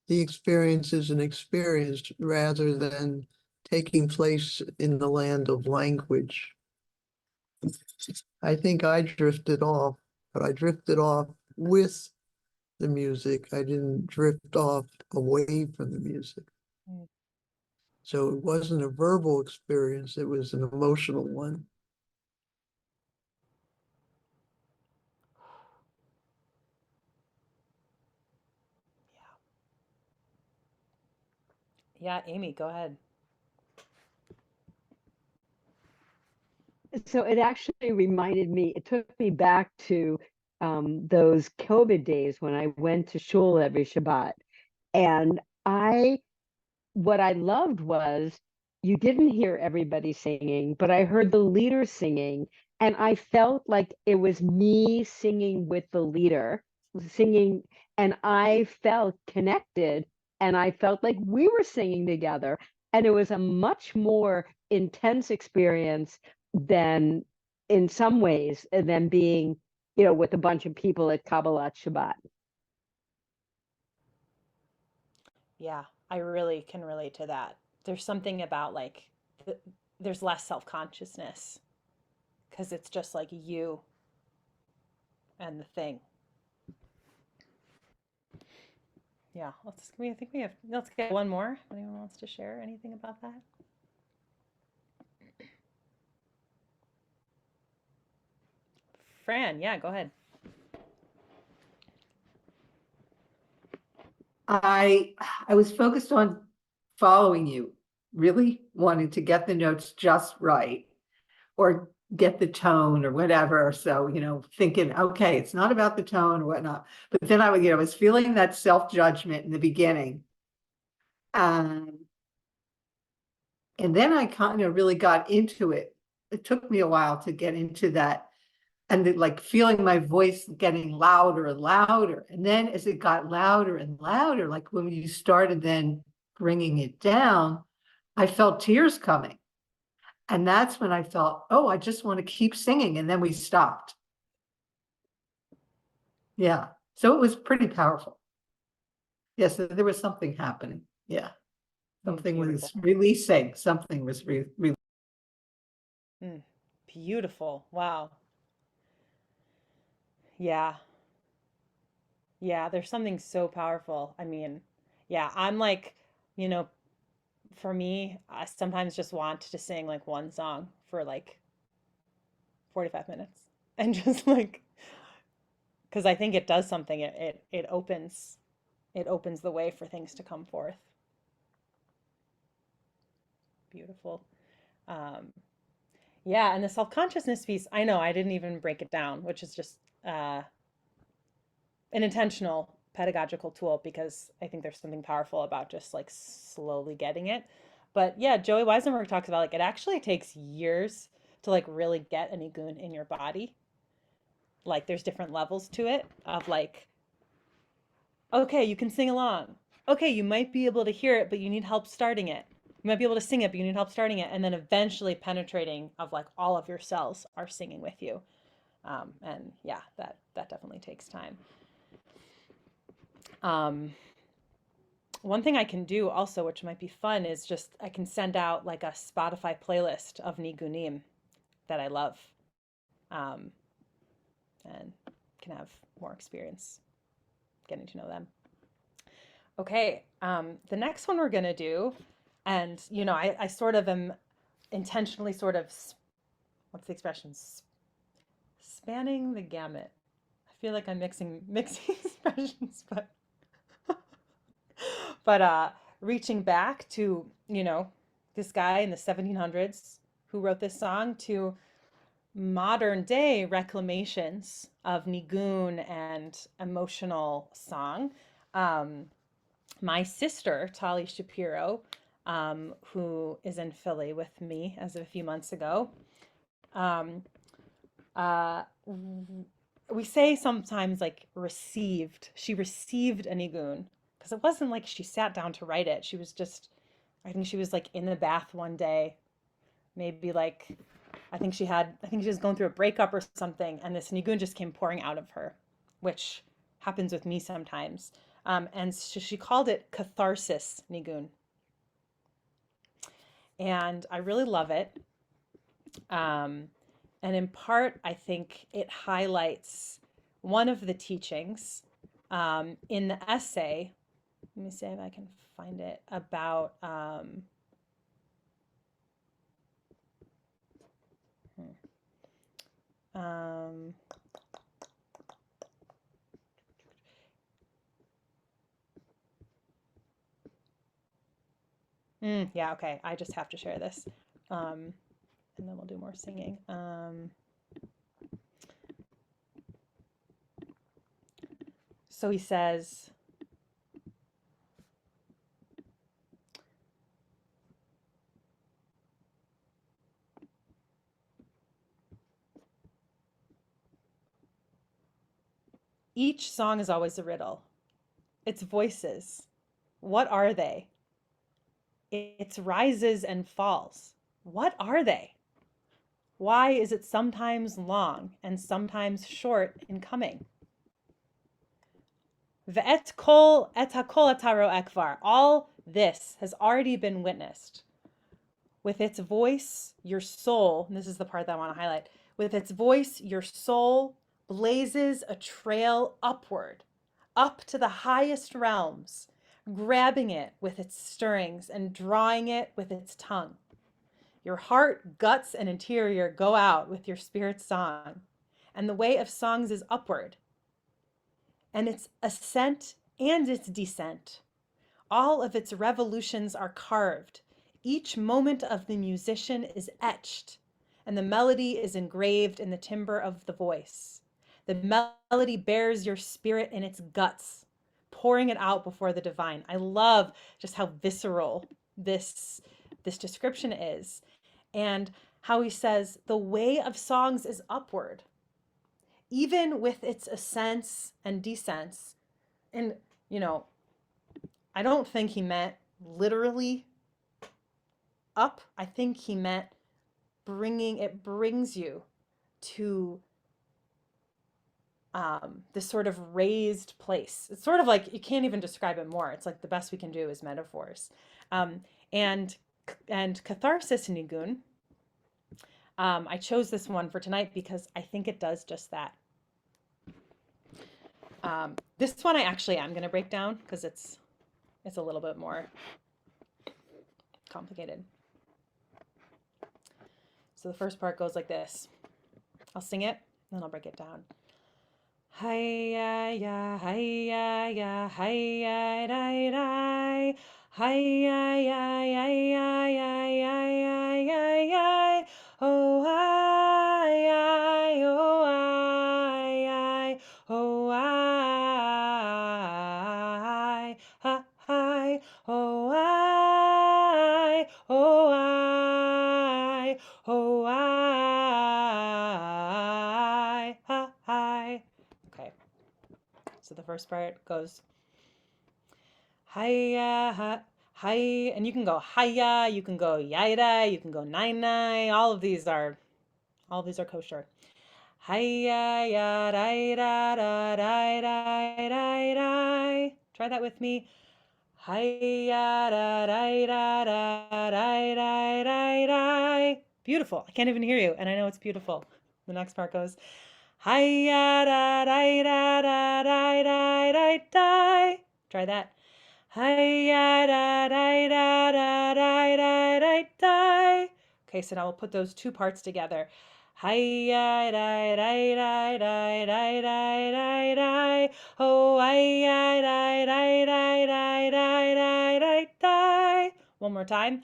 the experience is an experience rather than taking place in the land of language. I think I drifted off, but I drifted off with the music. I didn't drift off away from the music. Mm. So it wasn't a verbal experience, it was an emotional one. Yeah, Amy, go ahead. So it actually reminded me, it took me back to those COVID days when I went to shul every Shabbat. And what I loved was you didn't hear everybody singing, but I heard the leader singing. And I felt like it was me singing with the leader, singing, and I felt connected. And I felt like we were singing together. And it was a much more intense experience than, in some ways, than being, with a bunch of people at Kabbalat Shabbat. Yeah, I really can relate to that. There's something about like there's less self-consciousness because it's just like you and the thing. Yeah, let's get one more. Anyone wants to share anything about that? Fran, yeah, go ahead. I was focused on following you, really wanting to get the notes just right or get the tone or whatever. So, thinking, okay, it's not about the tone or whatnot. But then I was feeling that self-judgment in the beginning. And then I kind of really got into it. It took me a while to get into that. And like feeling my voice getting louder and louder. And then as it got louder and louder, like when you started then bringing it down, I felt tears coming. And that's when I felt, oh, I just want to keep singing. And then we stopped. Yeah. So it was pretty powerful. Yes, there was something happening. Yeah. Something was releasing. Something was Beautiful. Wow. Yeah. Yeah, there's something so powerful. I mean, yeah, I'm like, for me, I sometimes just want to sing like one song for like 45 minutes and just like, because I think it does something. It opens the way for things to come forth. Beautiful. Yeah, and the self-consciousness piece, I know I didn't even break it down, which is just an intentional pedagogical tool because I think there's something powerful about just like slowly getting it. But yeah, Joey Weisenberg talks about like it actually takes years to like really get a nigun in your body. Like there's different levels to it of like, okay, you can sing along. Okay, you might be able to hear it, but you need help starting it. You might be able to sing it, but you need help starting it. And then eventually penetrating of like all of your cells are singing with you. And yeah, that definitely takes time. One thing I can do also, which might be fun, is just I can send out like a Spotify playlist of nigunim that I love, and can have more experience getting to know them. Okay, the next one we're gonna do, and I sort of am intentionally sort of, what's the expression? Spanning the gamut. I feel like I'm mixing expressions, but reaching back to, this guy in the 1700s who wrote this song to modern day reclamations of nigun and emotional song. My sister, Tali Shapiro, who is in Philly with me as of a few months ago, we say sometimes like she received a nigun because it wasn't like she sat down to write it. She was just, I think she was like in the bath one day, maybe like, I think she was going through a breakup or something, and this nigun just came pouring out of her, which happens with me sometimes. And so she called it catharsis nigun. And I really love it. And in part, I think it highlights one of the teachings in the essay. Let me see if I can find it about yeah, okay. I just have to share this. And then we'll do more singing. So he says, each song is always a riddle. Its voices, what are they? Its rises and falls, what are they? Why is it sometimes long and sometimes short in coming? Ve'et kol et hakol ataro ekvar. All this has already been witnessed. With its voice, your soul, and this is the part that I want to highlight, with its voice, your soul blazes a trail upward, up to the highest realms, grabbing it with its stirrings and drawing it with its tongue. Your heart, guts, and interior go out with your spirit's song, and the way of songs is upward, and its ascent and its descent. All of its revolutions are carved. Each moment of the musician is etched, and the melody is engraved in the timbre of the voice. The melody bears your spirit in its guts, pouring it out before the divine. I love just how visceral this description is, and how he says the way of songs is upward, even with its ascents and descents. And, you know, I don't think he meant literally up. I think he meant brings you to this sort of raised place. It's sort of like, you can't even describe it more. It's like the best we can do is metaphors. And catharsis nigun. I chose this one for tonight because I think it does just that. This one I'm going to break down because it's a little bit more complicated. So the first part goes like this. I'll sing it, then I'll break it down. Hi-ya, ya, hi-ya, ya, hi-ya, dai, dai. Hi-ya, ya, ya, ya, ya, ya, ya, ya, ya. Oh, I, oh, I, oh, I, ha, hi, oh, I, oh, I, oh, I, ha, hi. Okay, so the first part goes hiya, hi, and you can go hiya, you can go yaida, you can go nine nine. All of these are kosher. Hiya, ya, da, da, da, da, da, da, da. Try that with me. Hiya, da, da, da, da, da, da, da, da. Beautiful. I can't even hear you, and I know it's beautiful. The next part goes hiya, da, da, da, da, da, da, da, da. Try that. Hiya, da, da, da, da, da, da, da, da. Okay, so now we'll put those two parts together. Hiya, da, da, da, da, da, da, da, da. Oh, hiya, da, da, da, da, da, da, da, da. One more time.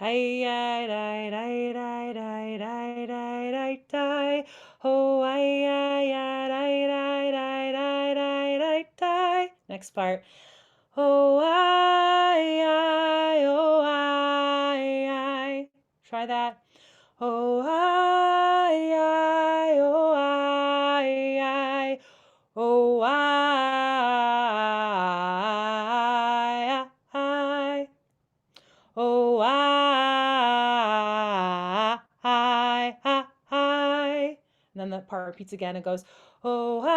Hiya, da, da, da, da, da, da, da, da. Oh, hiya, ya, da, da, da, da, da, da, da. Next part. Oh, oh, I. Try that. Oh, oh, oh, oh, and then the part repeats again. It goes, oh, oh,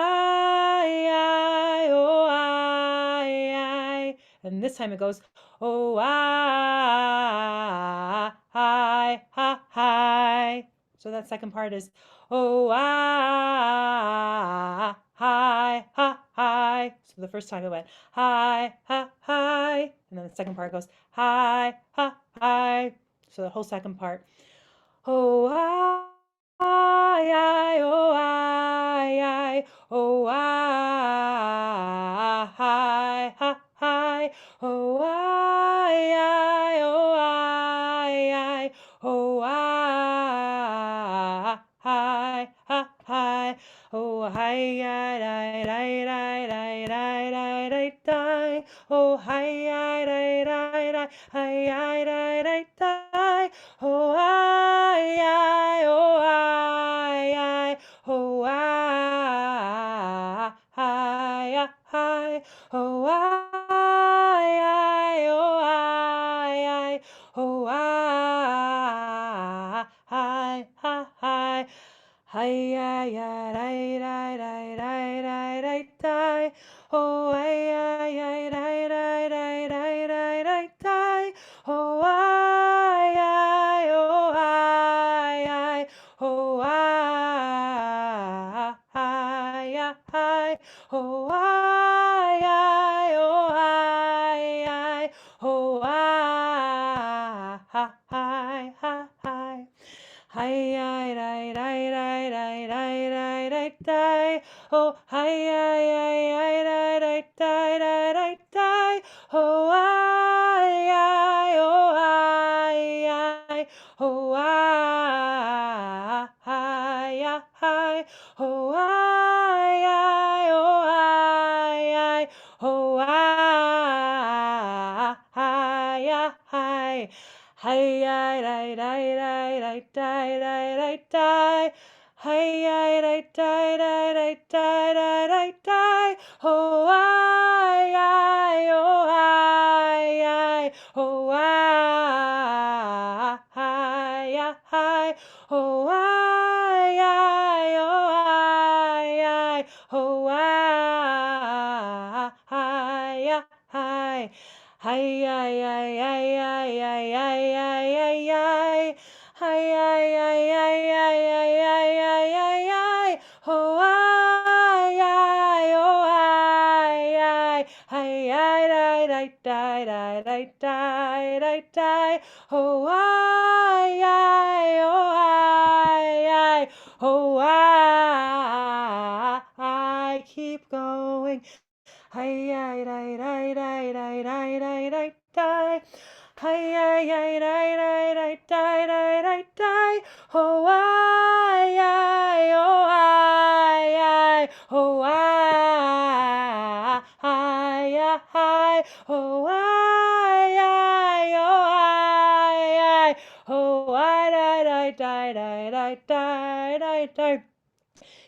and this time it goes, oh, So that second part is, oh, So the first time it went, hi, and then the second part goes, hi. So the whole second part, oh, oh, oh, oh, oh, oh, hi, di, di, di, di, di, di, di, oh, hi, di, di, di, hi, di, di, di, oh, oh, oh, oh, hi, ya, di, di, di, di, di, di, di. Oh, di, di, di, di, di, di, di, di. Oh, oh, oh, I, oh I, oh I, oh I, hi, hi, hi, hi. Hi, hi, hi, hi, hi, hi, hi, hi, hi, hi. Oh, hi, hi, hi, hi, hi, hi, hi, hi, hi, hi. Oh, hi, hi, oh, hi, hi. Oh, hi, hi, hi. Oh, hi, hi, oh, hi, hi. Oh, hi, hi, hi. Hi, hi, hi, hi, hi, hi, hi, hi, hi, hi. Hi, hi, hi, hi, hi, hi, hi, hi, hi, hi. Oh, hi, hi, oh, hi, hi. Oh, hi, hi, hi. Oh, hi, hi, oh, hi, hi. Oh, hi, hi, hi. Hi, hi, hi, hi, hi, hi, hi, hi, hi, hi. Hi, hi, hi, hi, hi, hi, hi, hi, hi, hi. Oh, hi, hi, oh, hi, hi. Hi, hi, hi, hi, hi, hi, hi, hi, hi, hi. Oh, hi, hi, oh, hi, hi. Oh, I keep going. Hi, hi, hi, hi, hi, hi, hi, hi, hi, hi. Hi, hi, hi, hi, hi, hi, hi, hi, hi, hi. Oh, I, oh, I, oh, I, oh, I, oh, I, die, die, die, die, die, die, die.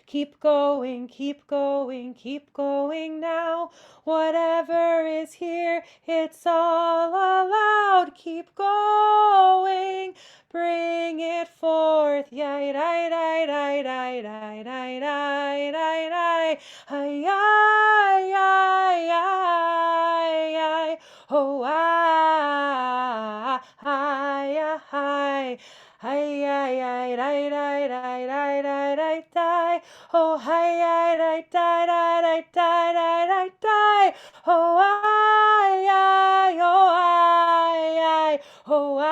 Keep going, keep going, keep going now. Whatever is here, it's all allowed. Keep going, bring it forth. Yai, dai, dai, dai, dai, dai, dai, dai, dai, dai. Ay, ay, ay, ay, ay. Oh, ay, ay, ay. Ay, ay, ay, dai, dai, dai, dai, dai, dai, dai. Oh, hi, hi, hi, hi, hi, hi, hi, hi, hi, hi. Oh, hi, hi, oh, hi, hi. Oh, hi,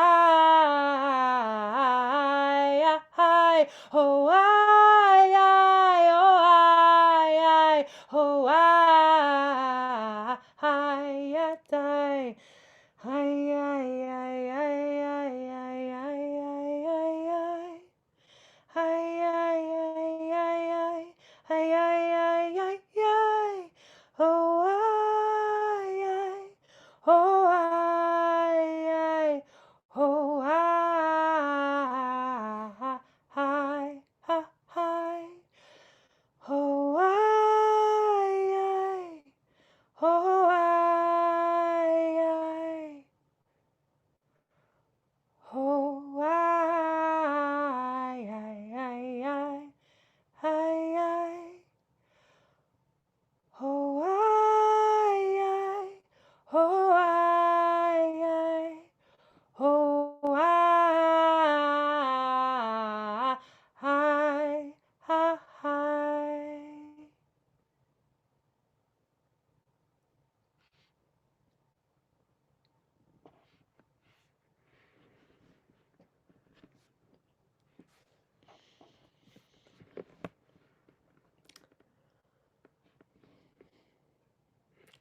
hi. Oh, hi, hi, oh, hi, hi. Oh, hi, hi, hi, hi, hi, hi, hi, hi, hi, hi, hi. Hi, hi, hi, hi, hi, hi, hi, hi, hi, hi. Oh, hi, hi, oh, hi, hi, oh, hi, hi, hi, hi. Oh, hi, hi, oh, hi, hi. Oh, I, I, oh, oh, oh, I.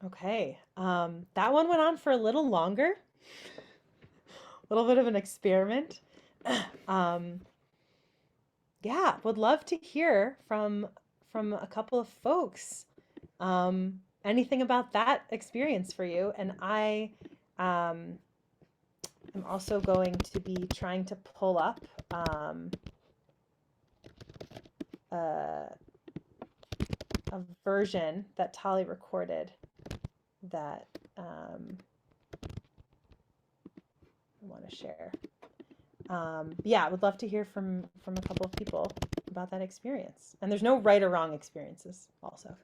Okay, that one went on for a little longer, a little bit of an experiment. Um, yeah, would love to hear from a couple of folks. Anything about that experience for you? And I am also going to be trying to pull up a version that Tali recorded that I want to share. Yeah, I would love to hear from a couple of people about that experience. And there's no right or wrong experiences also.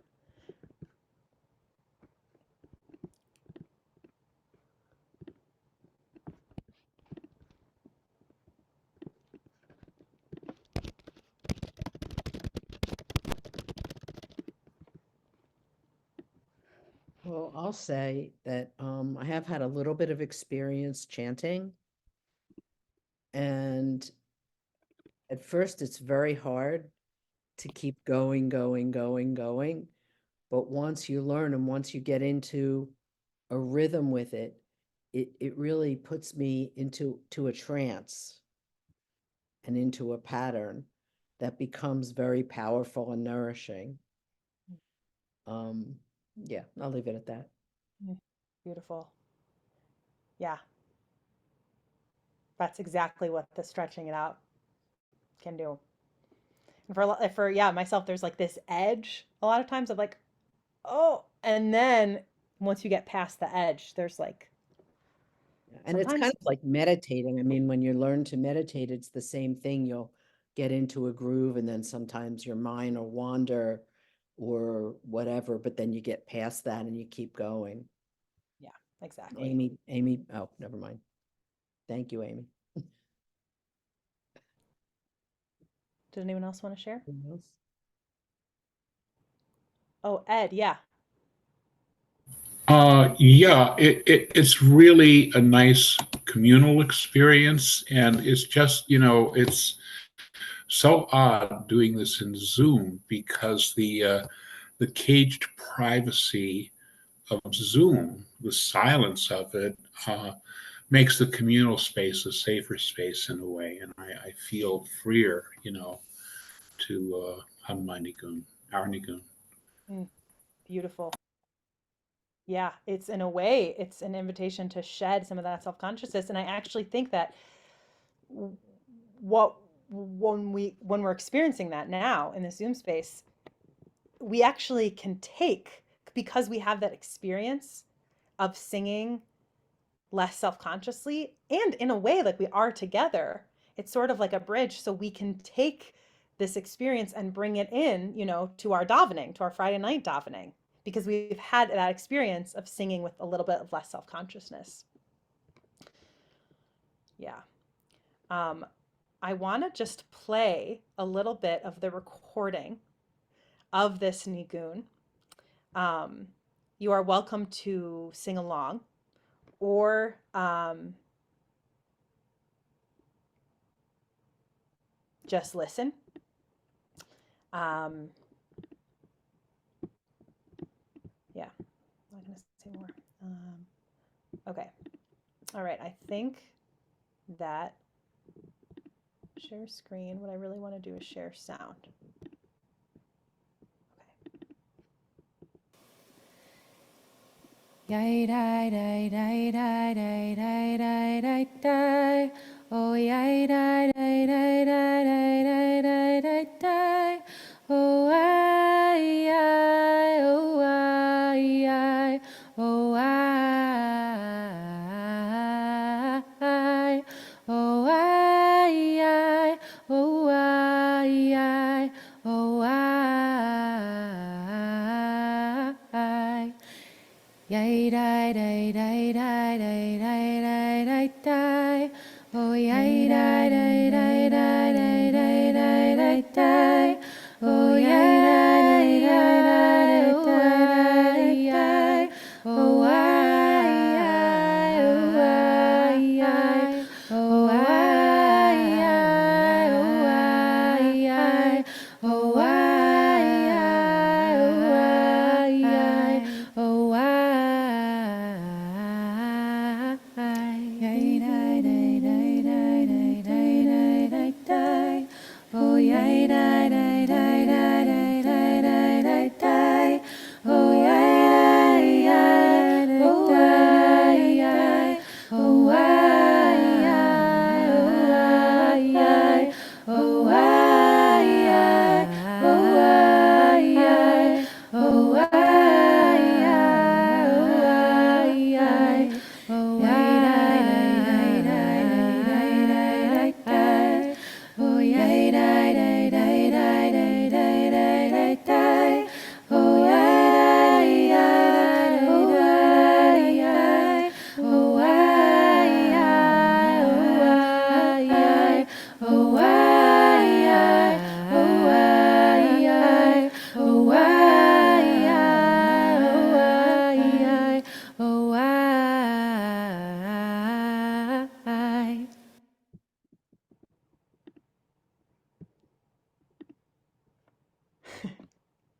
Well, I'll say that I have had a little bit of experience chanting, and at first it's very hard to keep going, going. But once you learn and once you get into a rhythm with it, it really puts me into a trance and into a pattern that becomes very powerful and nourishing. Yeah, I'll leave it at that. Beautiful. Yeah. That's exactly what the stretching it out can do. And for yeah, myself, there's like this edge a lot of times of like, oh, and then once you get past the edge, there's like And it's kind of like meditating. I mean, when you learn to meditate, it's the same thing. You'll get into a groove and then sometimes your mind will wander or whatever, but then you get past that and you keep going. Yeah, exactly. Amy, oh, never mind. Thank you, Amy. Did anyone else want to share? Anyone else? Oh, Ed, yeah. Yeah, it's really a nice communal experience, and it's just, it's so odd doing this in Zoom because the caged privacy of Zoom, the silence of it, makes the communal space a safer space in a way, and I feel freer, to hum my nigun, our nigun. Beautiful. Yeah, it's in a way, it's an invitation to shed some of that self-consciousness. And I actually think that when we're experiencing that now in the Zoom space, we actually can take, because we have that experience of singing less self-consciously, and in a way like we are together, it's sort of like a bridge, so we can take this experience and bring it in, to our davening, to our Friday night davening, because we've had that experience of singing with a little bit of less self-consciousness. Yeah. I want to just play a little bit of the recording of this nigun. You are welcome to sing along, or just listen. Yeah, I'm not going to say more. Okay. All right. I think that share screen, what I really want to do is share sound. Yai dai dai dai dai dai dai dai dai dai. Oh yai dai dai dai dai dai dai dai dai dai. Oh I oh I oh I oh I oh I oh I. Yai dai dai dai dai dai dai dai dai dai. Oh yai dai dai dai dai dai dai dai dai dai. Oh yai dai dai dai dai dai. Oh I oh I oh I oh I oh I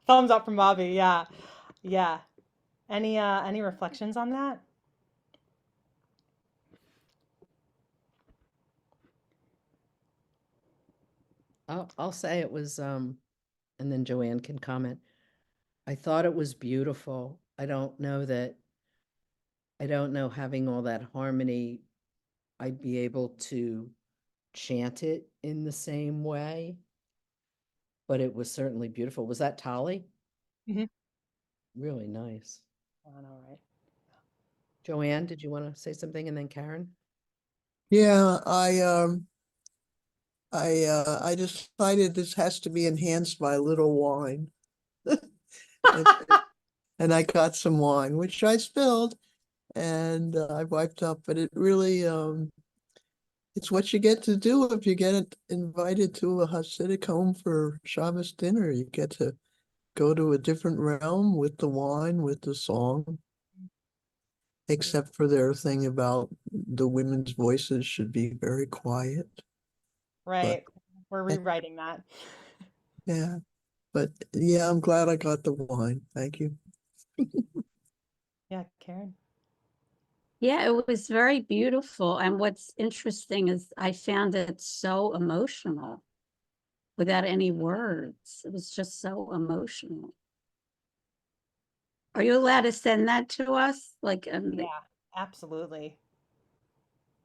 Thumbs up from Bobby. Yeah. Yeah. Any reflections on that? I'll say it was, and then Joanne can comment. I thought it was beautiful. I don't know having all that harmony, I'd be able to chant it in the same way, but it was certainly beautiful. Was that Tali? Mhm. Really nice. I know, right? Joanne, did you want to say something? And then Karen? Yeah, I decided this has to be enhanced by a little wine. And, and I got some wine, which I spilled and I wiped up, but it really, it's what you get to do if you get invited to a Hasidic home for Shabbos dinner. You get to go to a different realm with the wine, with the song, except for their thing about the women's voices should be very quiet. Right. We're rewriting that. Yeah, but yeah, I'm glad I got the wine. Thank you. Yeah, Karen. Yeah, it was very beautiful. And what's interesting is I found it so emotional without any words. It was just so emotional. Are you allowed to send that to us? Like, Yeah, absolutely.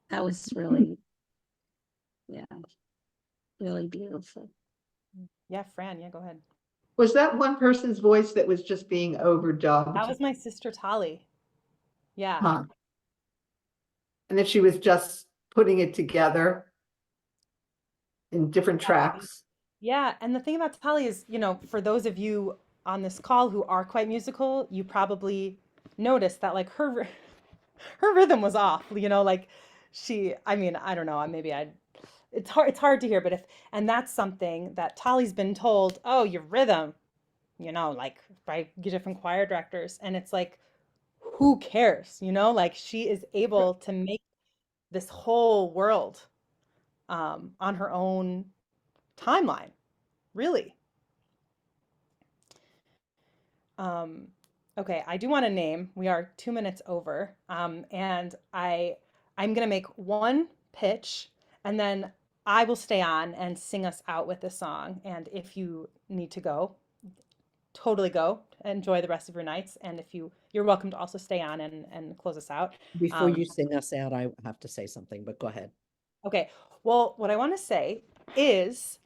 that was really, yeah, really beautiful. Yeah, Fran, yeah, go ahead. Was that one person's voice that was just being overdubbed? That was my sister Tali. Yeah. Huh. And that she was just putting it together in different tracks. Yeah, and the thing about Tali is, for those of you on this call who are quite musical, you probably noticed that like her rhythm was off, like I mean, I don't know, it's hard to hear, but and that's something that Tali's been told, oh, your rhythm, like by different choir directors, and it's like, who cares, like she is able to make this whole world on her own timeline, really. Um, okay, I do want to name. We are 2 minutes over, and I'm gonna make one pitch, and then I will stay on and sing us out with the song. And if you need to go, totally go. Enjoy the rest of your nights. And if you're welcome to also stay on and close us out. Before you sing us out, I have to say something, but go ahead. Okay. Well, what I want to say is,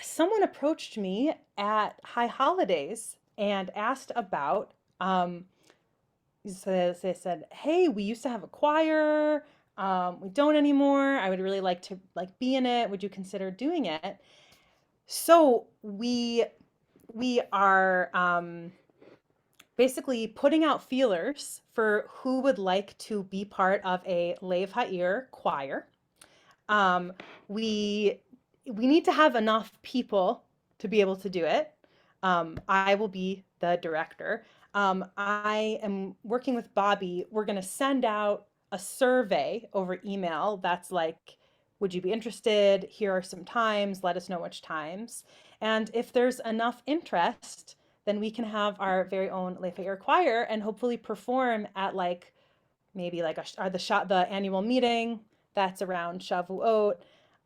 someone approached me at High Holidays and asked about, so they said, hey, we used to have a choir. We don't anymore. I would really like to be in it. Would you consider doing it? So we are basically putting out feelers for who would like to be part of a Leyv Ha-Ir choir. We need to have enough people to be able to do it. I will be the director. I am working with Bobby. We're going to send out a survey over email that's like, would you be interested? Here are some times. Let us know which times. And if there's enough interest, then we can have our very own Leyv Ha-Ir choir and hopefully perform at maybe the annual meeting that's around Shavuot.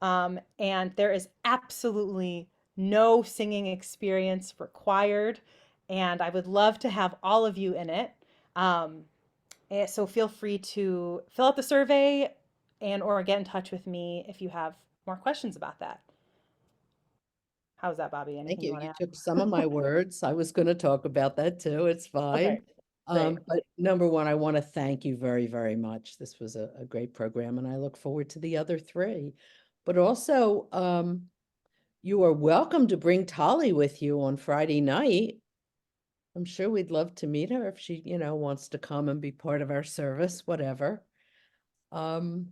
And there is absolutely no singing experience required. And I would love to have all of you in it. So feel free to fill out the survey or get in touch with me if you have more questions about that. How's that, Bobby? Anything Thank you. want to You add? took some of my words. I was going to talk about that too. It's fine. Great. But number one, I want to thank you very, very much. This was a great program, and I look forward to the other three. But also, you are welcome to bring Tali with you on Friday night. I'm sure we'd love to meet her if she, wants to come and be part of our service, whatever. And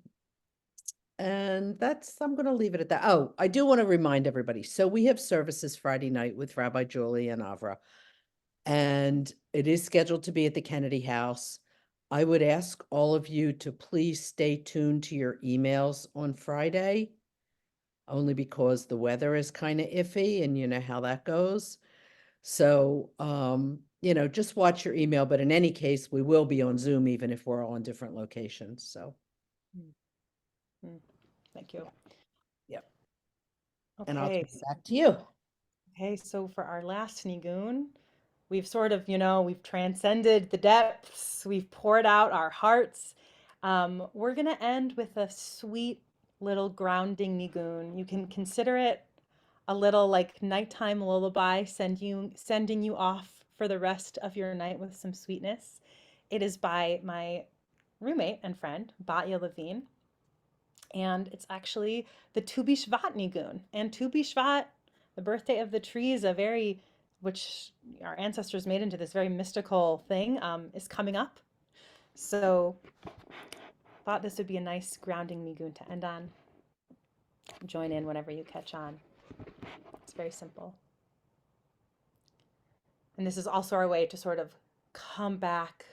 I'm going to leave it at that. Oh, I do want to remind everybody. So we have services Friday night with Rabbi Julie and Avra, and it is scheduled to be at the Kennedy House. I would ask all of you to please stay tuned to your emails on Friday, only because the weather is kind of iffy and you know how that goes. So, just watch your email, but in any case, we will be on Zoom even if we're all in different locations, so. Thank you. Yep. And I'll Okay. turn it back to you. Okay, so for our last nigun, we've sort of, we've transcended the depths, we've poured out our hearts. We're gonna end with a sweet little grounding nigun. You can consider it a little like nighttime lullaby, sending you off for the rest of your night with some sweetness. It is by my roommate and friend, Batya Levine. And it's actually the Tu B'Shvat nigun. And Tu B'Shvat, the birthday of the tree, is which our ancestors made into this very mystical thing, is coming up. So thought this would be a nice grounding nigun to end on. Join in whenever you catch on. It's very simple. And this is also our way to sort of come back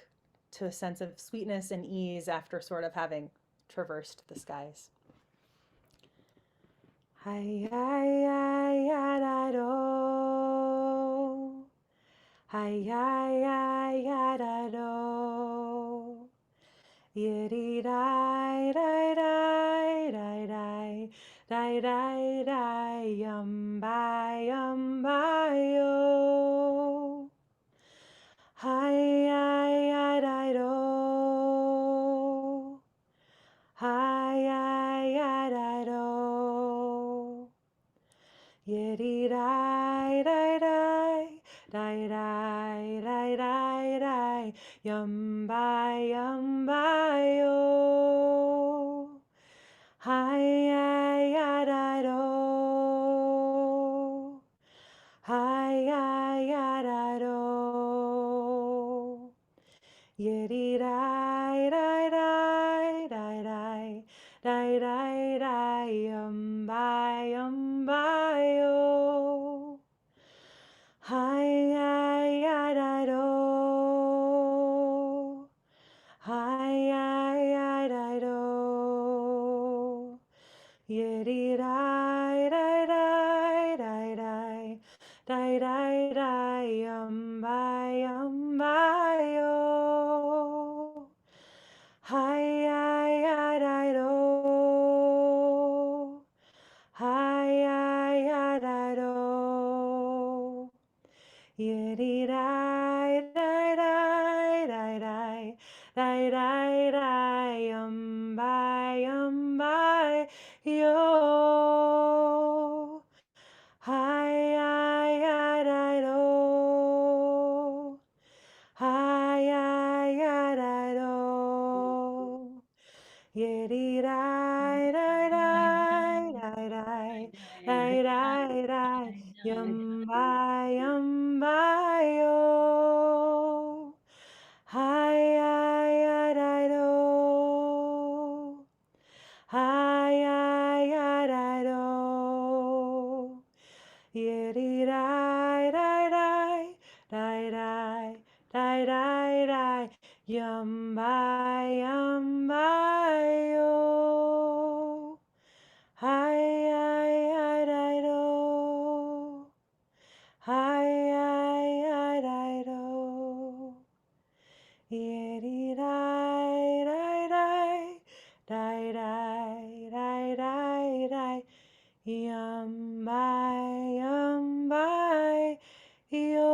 to a sense of sweetness and ease after sort of having traversed the skies. Hi, hi, hi, hi, hi, do. Hi, hi, hi, hi, hi, do. Yiddy, die, die, die, die, die, die, die, die, bye, yo. Hi, hi, hi, hi, do. Hi, hi, hi, hi, do. Yiddy, die, die, die, die, die, die, die, die, bye, yo. Hi, hi, hi, hi, do. Hi, hi, hi, hi, do. Yiddy, die, die, die, die, die, die, die, die, bye, yo. Hi, hi, hi, hi, do. Hi, hi, hi, hi, do. Yiddy, die, die, die, die, die, die, die, die, bye, yo. Hi, hi, hi, hi, do. Hi, hi, hi, hi, do. Yiddy, die, die, die, die, die, die, die, die, bye, yo. Hi, hi, hi, hi, do. Hi, hi, hi, hi, do. Yiddy, die, die, die, die, die, die, die, die, bye, yo. Hi, hi, hi, hi, do. Hi, hi, hi, hi, do. Yiddy, die, die, die, die, die, die, die, die, bye, yo. Hi, hi, hi, hi, do. Hi, hi, hi, hi, do. Yiddy, die, die, die, die, die, die, die, die, bye, yo.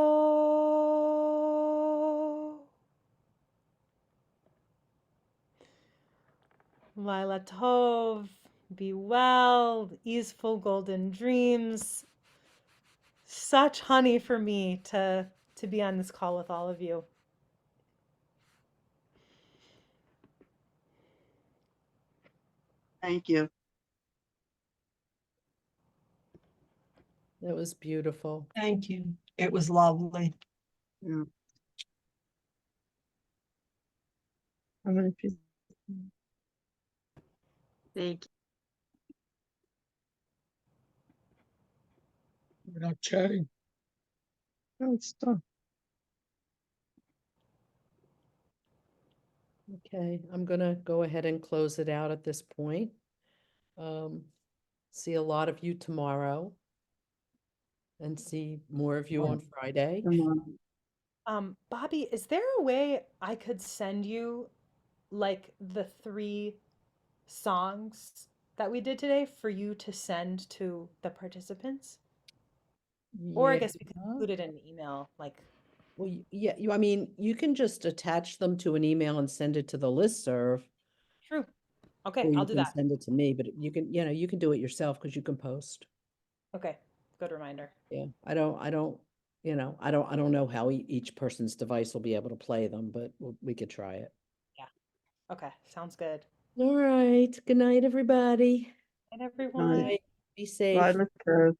Lila Tov, be well, easeful golden dreams. Such honey for me to be on this call with all of you. Thank you. That was beautiful. Thank you. It was lovely. Yeah. Thank We're not chatting. No, it's done. Okay, I'm gonna go ahead and close it out at this point. See a lot of you tomorrow. and see more of you on Friday. Bobby, is there a way I could send you like the 3 songs that we did today for you to send to the participants? Or I guess we could include it in an email, like. Well, yeah, I mean, you can just attach them to an email and send it to the listserv. True. Okay, Or you I'll do can that. send it to me, but you can, you can do it yourself because you can post. Okay, good reminder. Yeah, I don't, I don't know how each person's device will be able to play them, but we could try it. Yeah. Okay, sounds good. All right. Good night, everybody. And everyone. Be safe. Bye, Miss Rose.